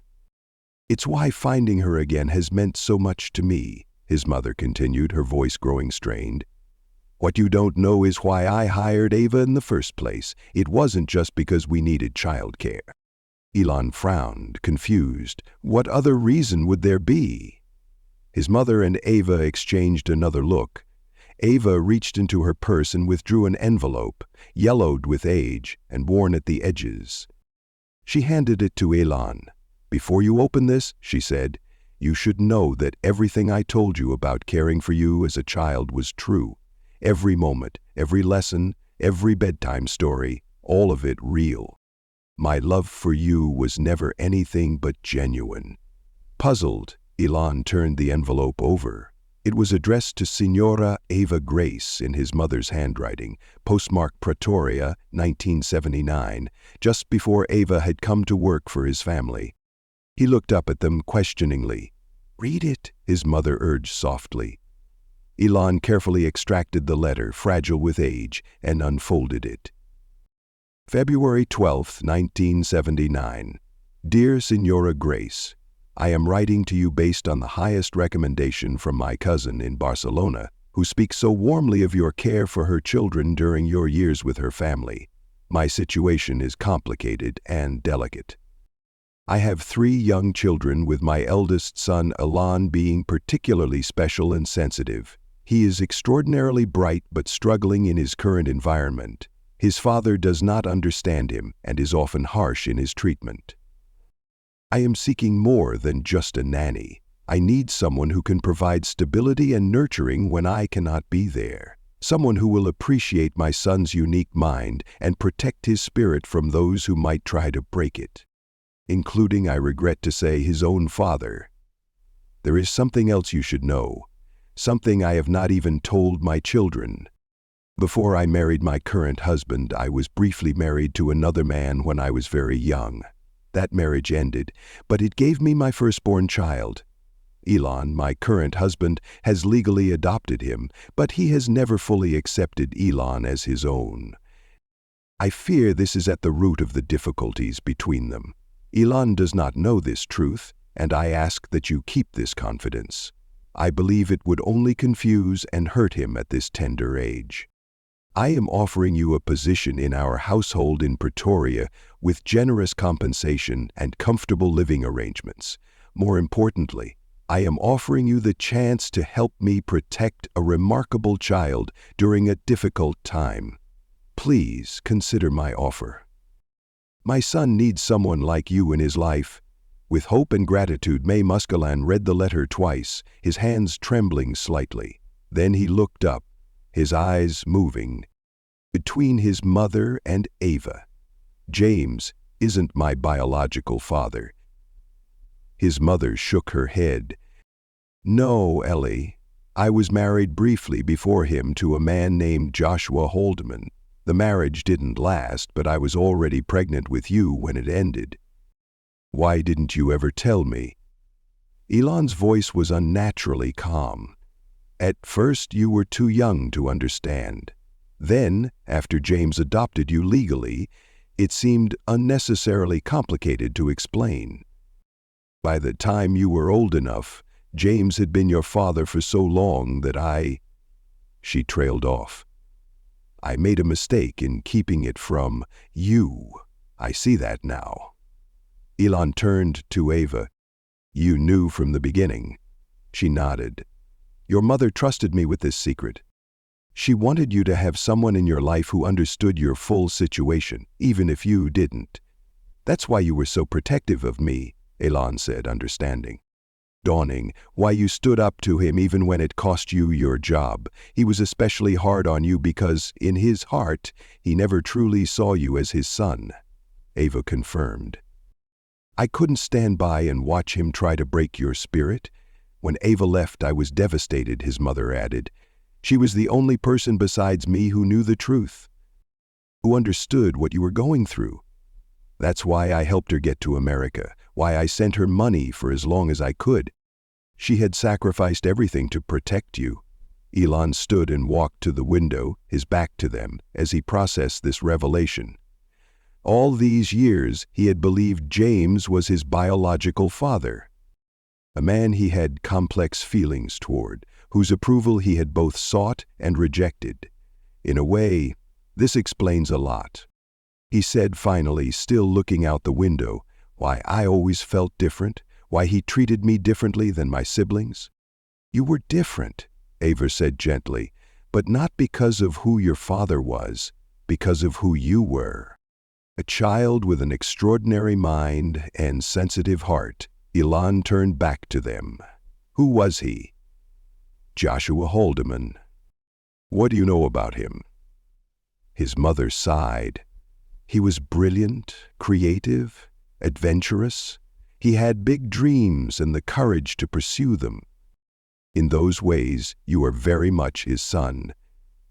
[SPEAKER 1] "It's why finding her again has meant so much to me," his mother continued, her voice growing strained. "What you don't know is why I hired Ava in the first place. It wasn't just because we needed childcare." Elon frowned, confused. What other reason would there be? His mother and Ava exchanged another look. Ava reached into her purse and withdrew an envelope, yellowed with age and worn at the edges. She handed it to Elon. "Before you open this," she said, "you should know that everything I told you about caring for you as a child was true. Every moment, every lesson, every bedtime story, all of it real. My love for you was never anything but genuine." Puzzled, Elon turned the envelope over. It was addressed to Signora Ava Grace in his mother's handwriting, postmarked Pretoria, 1979, just before Ava had come to work for his family. He looked up at them questioningly. "Read it," his mother urged softly. Elon carefully extracted the letter, fragile with age, and unfolded it. February 12, 1979. Dear Senora Grace, I am writing to you based on the highest recommendation from my cousin in Barcelona, who speaks so warmly of your care for her children during your years with her family. My situation is complicated and delicate. I have 3 young children, with my eldest son Elon being particularly special and sensitive. He is extraordinarily bright but struggling in his current environment. His father does not understand him and is often harsh in his treatment. I am seeking more than just a nanny. I need someone who can provide stability and nurturing when I cannot be there. Someone who will appreciate my son's unique mind and protect his spirit from those who might try to break it, including, I regret to say, his own father. There is something else you should know, something I have not even told my children. Before I married my current husband, I was briefly married to another man when I was very young. That marriage ended, but it gave me my firstborn child. Elon, my current husband, has legally adopted him, but he has never fully accepted Elon as his own. I fear this is at the root of the difficulties between them. Elon does not know this truth, and I ask that you keep this confidence. I believe it would only confuse and hurt him at this tender age. I am offering you a position in our household in Pretoria with generous compensation and comfortable living arrangements. More importantly, I am offering you the chance to help me protect a remarkable child during a difficult time. Please consider my offer. My son needs someone like you in his life. With hope and gratitude, May Muscalan read the letter twice, his hands trembling slightly. Then he looked up, his eyes moving. Between his mother and Ava. James isn't my biological father. His mother shook her head. No, Ellie. I was married briefly before him to a man named Joshua Haldeman. The marriage didn't last, but I was already pregnant with you when it ended. Why didn't you ever tell me? Elon's voice was unnaturally calm. At first, you were too young to understand. Then, after James adopted you legally, it seemed unnecessarily complicated to explain. By the time you were old enough, James had been your father for so long that She trailed off. I made a mistake in keeping it from you. I see that now. Elon turned to Ava. You knew from the beginning. She nodded. Your mother trusted me with this secret. She wanted you to have someone in your life who understood your full situation, even if you didn't. That's why you were so protective of me, Elon said, understanding. Dawning, why you stood up to him even when it cost you your job. He was especially hard on you because, in his heart, he never truly saw you as his son. Ava confirmed. I couldn't stand by and watch him try to break your spirit. When Ava left, I was devastated, his mother added. She was the only person besides me who knew the truth, who understood what you were going through. That's why I helped her get to America, why I sent her money for as long as I could. She had sacrificed everything to protect you. Elon stood and walked to the window, his back to them, as he processed this revelation. All these years, he had believed James was his biological father, a man he had complex feelings toward, whose approval he had both sought and rejected. In a way, this explains a lot. He said finally, still looking out the window, why I always felt different, why he treated me differently than my siblings. You were different, Ava said gently, but not because of who your father was, because of who you were. A child with an extraordinary mind and sensitive heart. Elon turned back to them. Who was he? Joshua Haldeman. What do you know about him? His mother sighed. He was brilliant, creative, adventurous. He had big dreams and the courage to pursue them. In those ways, you are very much his son.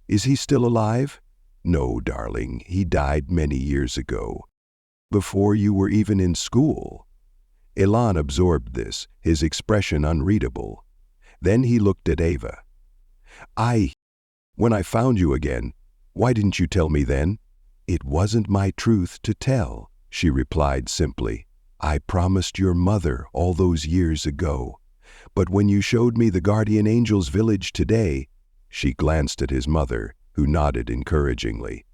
[SPEAKER 1] Is he still alive? No, darling, he died many years ago, before you were even in school. Elon absorbed this, his expression unreadable. Then he looked at Ava. When I found you again, why didn't you tell me then?" "It wasn't my truth to tell," she replied simply. "I promised your mother all those years ago. But when you showed me the guardian angel's village today," she glanced at his mother, who nodded encouragingly,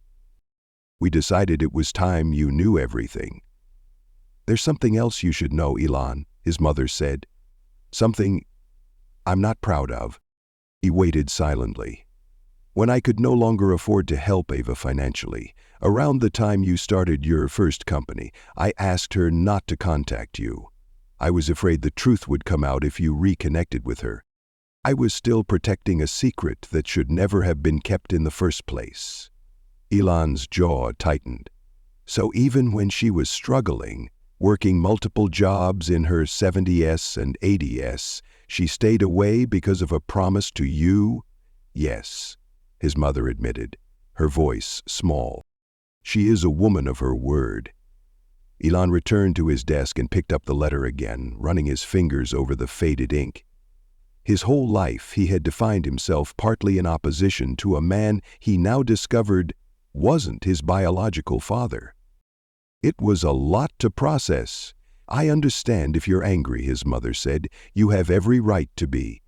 [SPEAKER 1] "we decided it was time you knew everything." "There's something else you should know, Elon," his mother said. "Something I'm not proud of." He waited silently. "When I could no longer afford to help Ava financially, around the time you started your first company, I asked her not to contact you. I was afraid the truth would come out if you reconnected with her. I was still protecting a secret that should never have been kept in the first place." Elon's jaw tightened. So even when she was struggling, working multiple jobs in her 70s and 80s, she stayed away because of a promise to you? "Yes," his mother admitted, her voice small. "She is a woman of her word." Elon returned to his desk and picked up the letter again, running his fingers over the faded ink. His whole life he had defined himself partly in opposition to a man he now discovered wasn't his biological father. It was a lot to process. "I understand if you're angry," his mother said. "You have every right to be."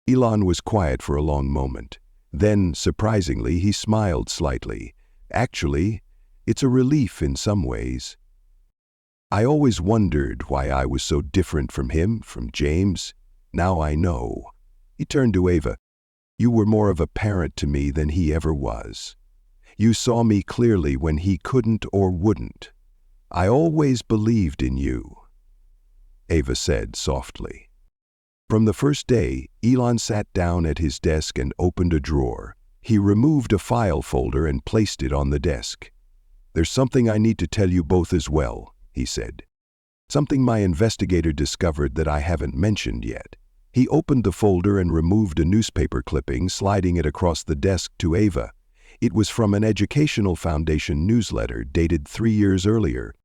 [SPEAKER 1] Elon was quiet for a long moment. Then, surprisingly, he smiled slightly. "Actually, it's a relief in some ways. I always wondered why I was so different from him, from James. Now I know." He turned to Ava. "You were more of a parent to me than he ever was. You saw me clearly when he couldn't or wouldn't. I always believed in you," Ava said softly. From the first day, Elon sat down at his desk and opened a drawer. He removed a file folder and placed it on the desk. "There's something I need to tell you both as well," he said. "Something my investigator discovered that I haven't mentioned yet." He opened the folder and removed a newspaper clipping, sliding it across the desk to Ava. It was from an Educational Foundation newsletter dated 3 years earlier.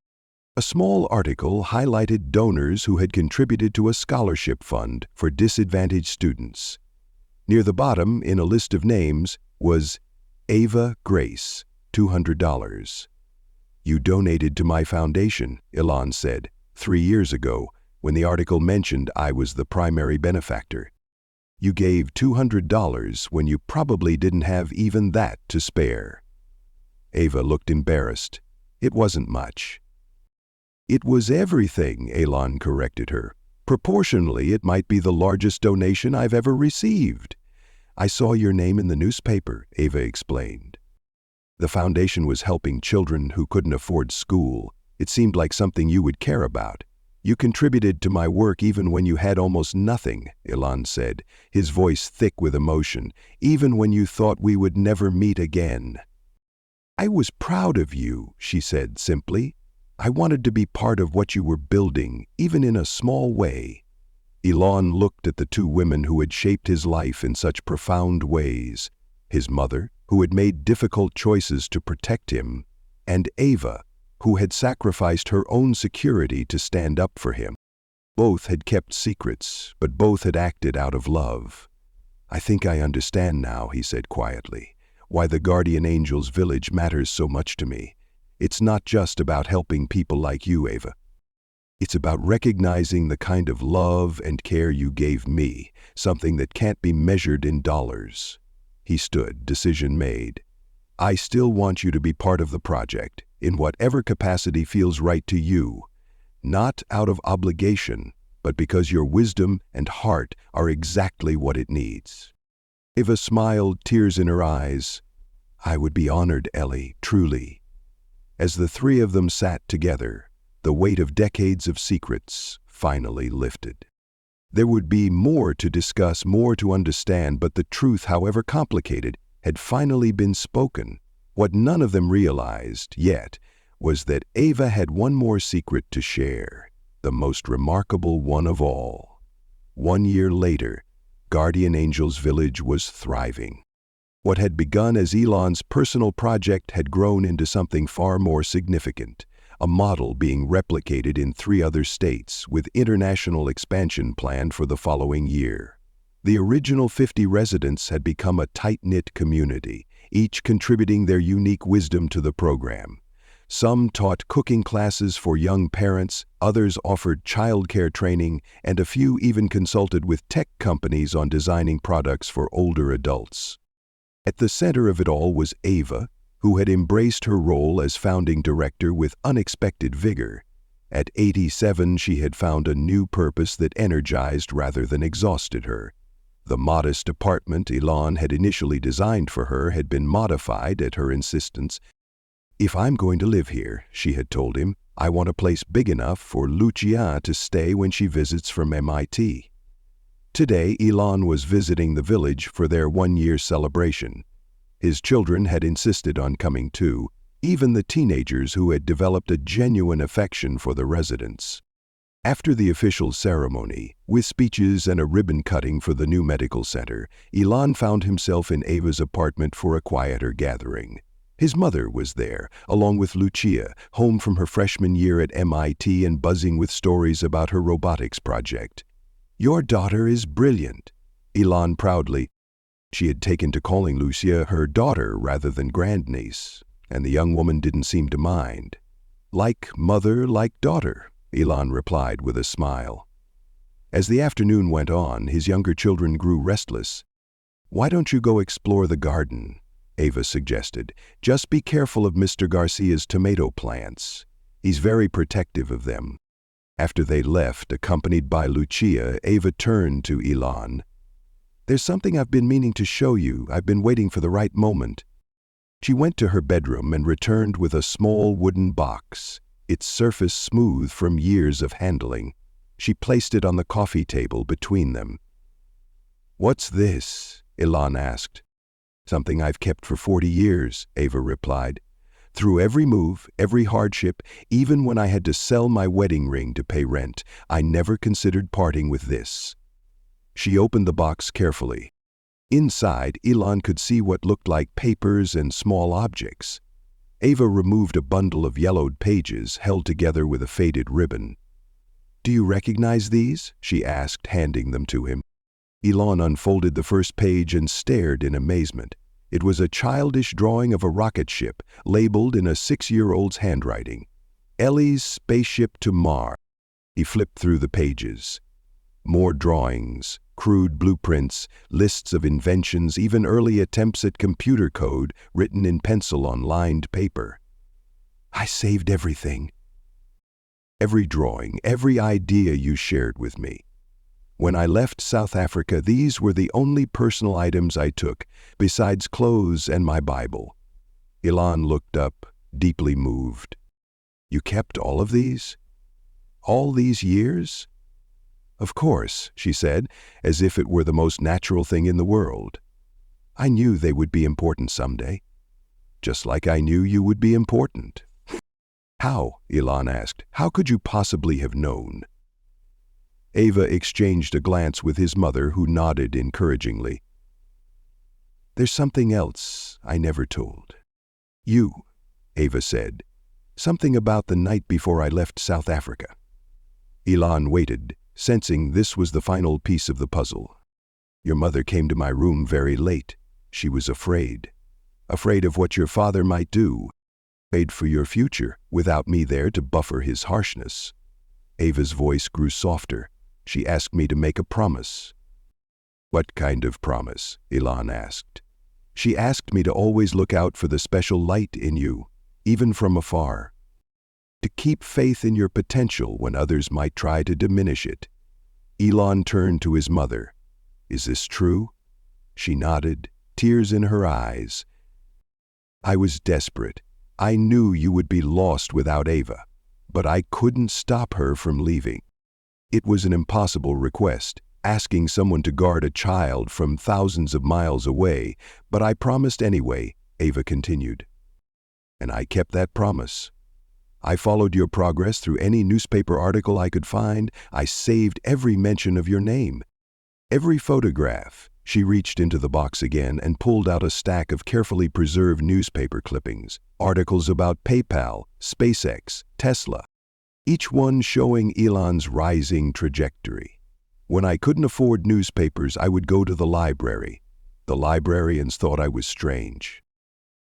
[SPEAKER 1] A small article highlighted donors who had contributed to a scholarship fund for disadvantaged students. Near the bottom, in a list of names, was Ava Grace, $200. "You donated to my foundation," Elon said, 3 years ago, when the article mentioned I was the primary benefactor. "You gave $200 when you probably didn't have even that to spare." Ava looked embarrassed. "It wasn't much." "It was everything," Elon corrected her. "Proportionally, it might be the largest donation I've ever received." "I saw your name in the newspaper," Ava explained. "The foundation was helping children who couldn't afford school. It seemed like something you would care about." "You contributed to my work even when you had almost nothing," Elon said, his voice thick with emotion, "even when you thought we would never meet again." "I was proud of you," she said simply. "I wanted to be part of what you were building, even in a small way." Elon looked at the 2 women who had shaped his life in such profound ways. His mother, who had made difficult choices to protect him, and Ava, who had sacrificed her own security to stand up for him. Both had kept secrets, but both had acted out of love. "I think I understand now," he said quietly, "why the guardian angel's village matters so much to me. It's not just about helping people like you, Ava. It's about recognizing the kind of love and care you gave me, something that can't be measured in dollars." He stood, decision made. "I still want you to be part of the project, in whatever capacity feels right to you, not out of obligation, but because your wisdom and heart are exactly what it needs." Ava smiled, tears in her eyes. "I would be honored, Ellie, truly." As the 3 of them sat together, the weight of decades of secrets finally lifted. There would be more to discuss, more to understand, but the truth, however complicated, had finally been spoken. What none of them realized yet was that Ava had one more secret to share, the most remarkable one of all. 1 year later, Guardian Angel's village was thriving. What had begun as Elon's personal project had grown into something far more significant, a model being replicated in 3 other states with international expansion planned for the following year. The original 50 residents had become a tight-knit community, each contributing their unique wisdom to the program. Some taught cooking classes for young parents, others offered childcare training, and a few even consulted with tech companies on designing products for older adults. At the center of it all was Ava, who had embraced her role as founding director with unexpected vigor. At 87, she had found a new purpose that energized rather than exhausted her. The modest apartment Elon had initially designed for her had been modified at her insistence. "If I'm going to live here," she had told him, "I want a place big enough for Lucia to stay when she visits from MIT." Today, Elon was visiting the village for their one-year celebration. His children had insisted on coming too, even the teenagers who had developed a genuine affection for the residents. After the official ceremony, with speeches and a ribbon cutting for the new medical center, Elon found himself in Ava's apartment for a quieter gathering. His mother was there, along with Lucia, home from her freshman year at MIT and buzzing with stories about her robotics project. "Your daughter is brilliant," Elon proudly. She had taken to calling Lucia her daughter rather than grandniece, and the young woman didn't seem to mind. "Like mother, like daughter," Elon replied with a smile. As the afternoon went on, his younger children grew restless. "Why don't you go explore the garden?" Ava suggested. "Just be careful of Mr. Garcia's tomato plants. He's very protective of them." After they left, accompanied by Lucia, Ava turned to Elon. "There's something I've been meaning to show you. I've been waiting for the right moment." She went to her bedroom and returned with a small wooden box, its surface smooth from years of handling. She placed it on the coffee table between them. "What's this?" Elon asked. "Something I've kept for 40 years, Ava replied. "Through every move, every hardship, even when I had to sell my wedding ring to pay rent, I never considered parting with this." She opened the box carefully. Inside, Elon could see what looked like papers and small objects. Ava removed a bundle of yellowed pages held together with a faded ribbon. "Do you recognize these?" she asked, handing them to him. Elon unfolded the first page and stared in amazement. It was a childish drawing of a rocket ship, labeled in a 6-year-old's handwriting. "Ellie's Spaceship to Mars." He flipped through the pages. More drawings, crude blueprints, lists of inventions, even early attempts at computer code written in pencil on lined paper. "I saved everything. Every drawing, every idea you shared with me. When I left South Africa, these were the only personal items I took, besides clothes and my Bible." Elon looked up, deeply moved. "You kept all of these? All these years?" "Of course," she said, as if it were the most natural thing in the world. "I knew they would be important someday. Just like I knew you would be important." "How?" Elon asked. "How could you possibly have known?" Ava exchanged a glance with his mother, who nodded encouragingly. "There's something else I never told." "You," Ava said. "Something about the night before I left South Africa." Elon waited, sensing this was the final piece of the puzzle. "Your mother came to my room very late. She was afraid. Afraid of what your father might do. Afraid for your future, without me there to buffer his harshness." Ava's voice grew softer. "She asked me to make a promise." "What kind of promise?" Elon asked. "She asked me to always look out for the special light in you, even from afar. To keep faith in your potential when others might try to diminish it." Elon turned to his mother. "Is this true?" She nodded, tears in her eyes. "I was desperate. I knew you would be lost without Ava, but I couldn't stop her from leaving. It was an impossible request, asking someone to guard a child from thousands of miles away, but I promised anyway," Ava continued. "And I kept that promise. I followed your progress through any newspaper article I could find. I saved every mention of your name. Every photograph." She reached into the box again and pulled out a stack of carefully preserved newspaper clippings, articles about PayPal, SpaceX, Tesla, each one showing Elon's rising trajectory. When I couldn't afford newspapers, I would go to the library. The librarians thought I was strange.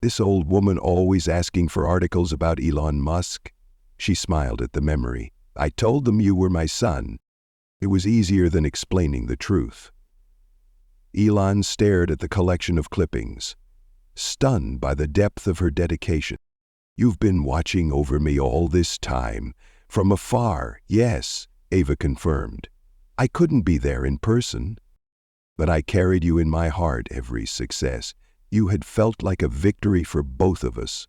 [SPEAKER 1] This old woman always asking for articles about Elon Musk. She smiled at the memory. I told them you were my son. It was easier than explaining the truth. Elon stared at the collection of clippings, stunned by the depth of her dedication. You've been watching over me all this time. From afar, yes, Ava confirmed. I couldn't be there in person, but I carried you in my heart. Every success you had felt like a victory for both of us.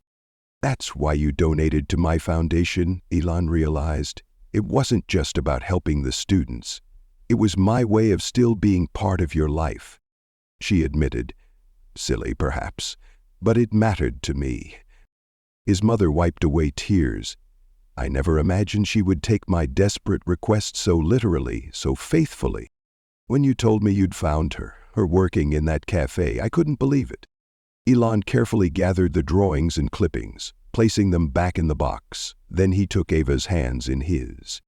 [SPEAKER 1] That's why you donated to my foundation, Elon realized. It wasn't just about helping the students. It was my way of still being part of your life. She admitted, silly perhaps, but it mattered to me. His mother wiped away tears. I never imagined she would take my desperate request so literally, so faithfully. When you told me you'd found her working in that cafe, I couldn't believe it. Elon carefully gathered the drawings and clippings, placing them back in the box. Then he took Ava's hands in his.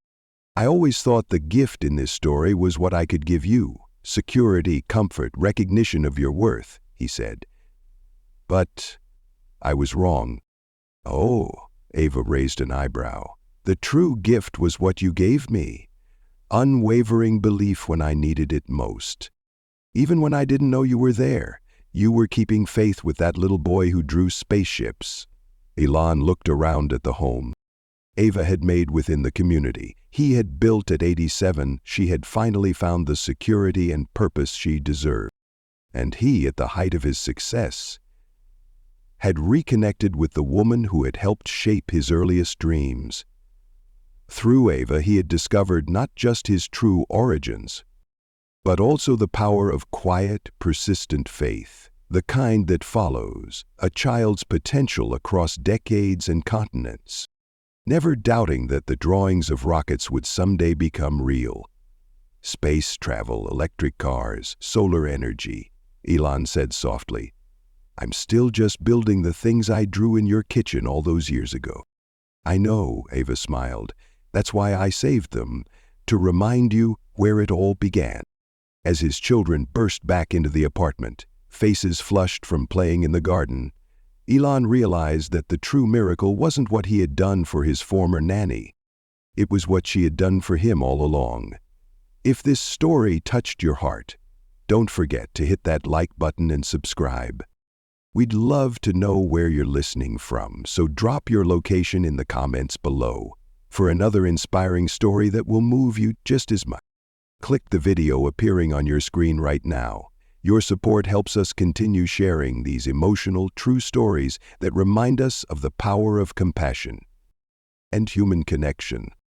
[SPEAKER 1] I always thought the gift in this story was what I could give you: security, comfort, recognition of your worth, he said. But I was wrong. Oh, Ava raised an eyebrow. The true gift was what you gave me. Unwavering belief when I needed it most. Even when I didn't know you were there, you were keeping faith with that little boy who drew spaceships. Elon looked around at the home Ava had made within the community. He had built at 87. She had finally found the security and purpose she deserved. And he, at the height of his success, had reconnected with the woman who had helped shape his earliest dreams. Through Ava, he had discovered not just his true origins, but also the power of quiet, persistent faith, the kind that follows a child's potential across decades and continents, never doubting that the drawings of rockets would someday become real. Space travel, electric cars, solar energy, Elon said softly. I'm still just building the things I drew in your kitchen all those years ago. I know, Ava smiled. That's why I saved them, to remind you where it all began. As his children burst back into the apartment, faces flushed from playing in the garden, Elon realized that the true miracle wasn't what he had done for his former nanny. It was what she had done for him all along. If this story touched your heart, don't forget to hit that like button and subscribe. We'd love to know where you're listening from, so drop your location in the comments below for another inspiring story that will move you just as much. Click the video appearing on your screen right now. Your support helps us continue sharing these emotional, true stories that remind us of the power of compassion and human connection.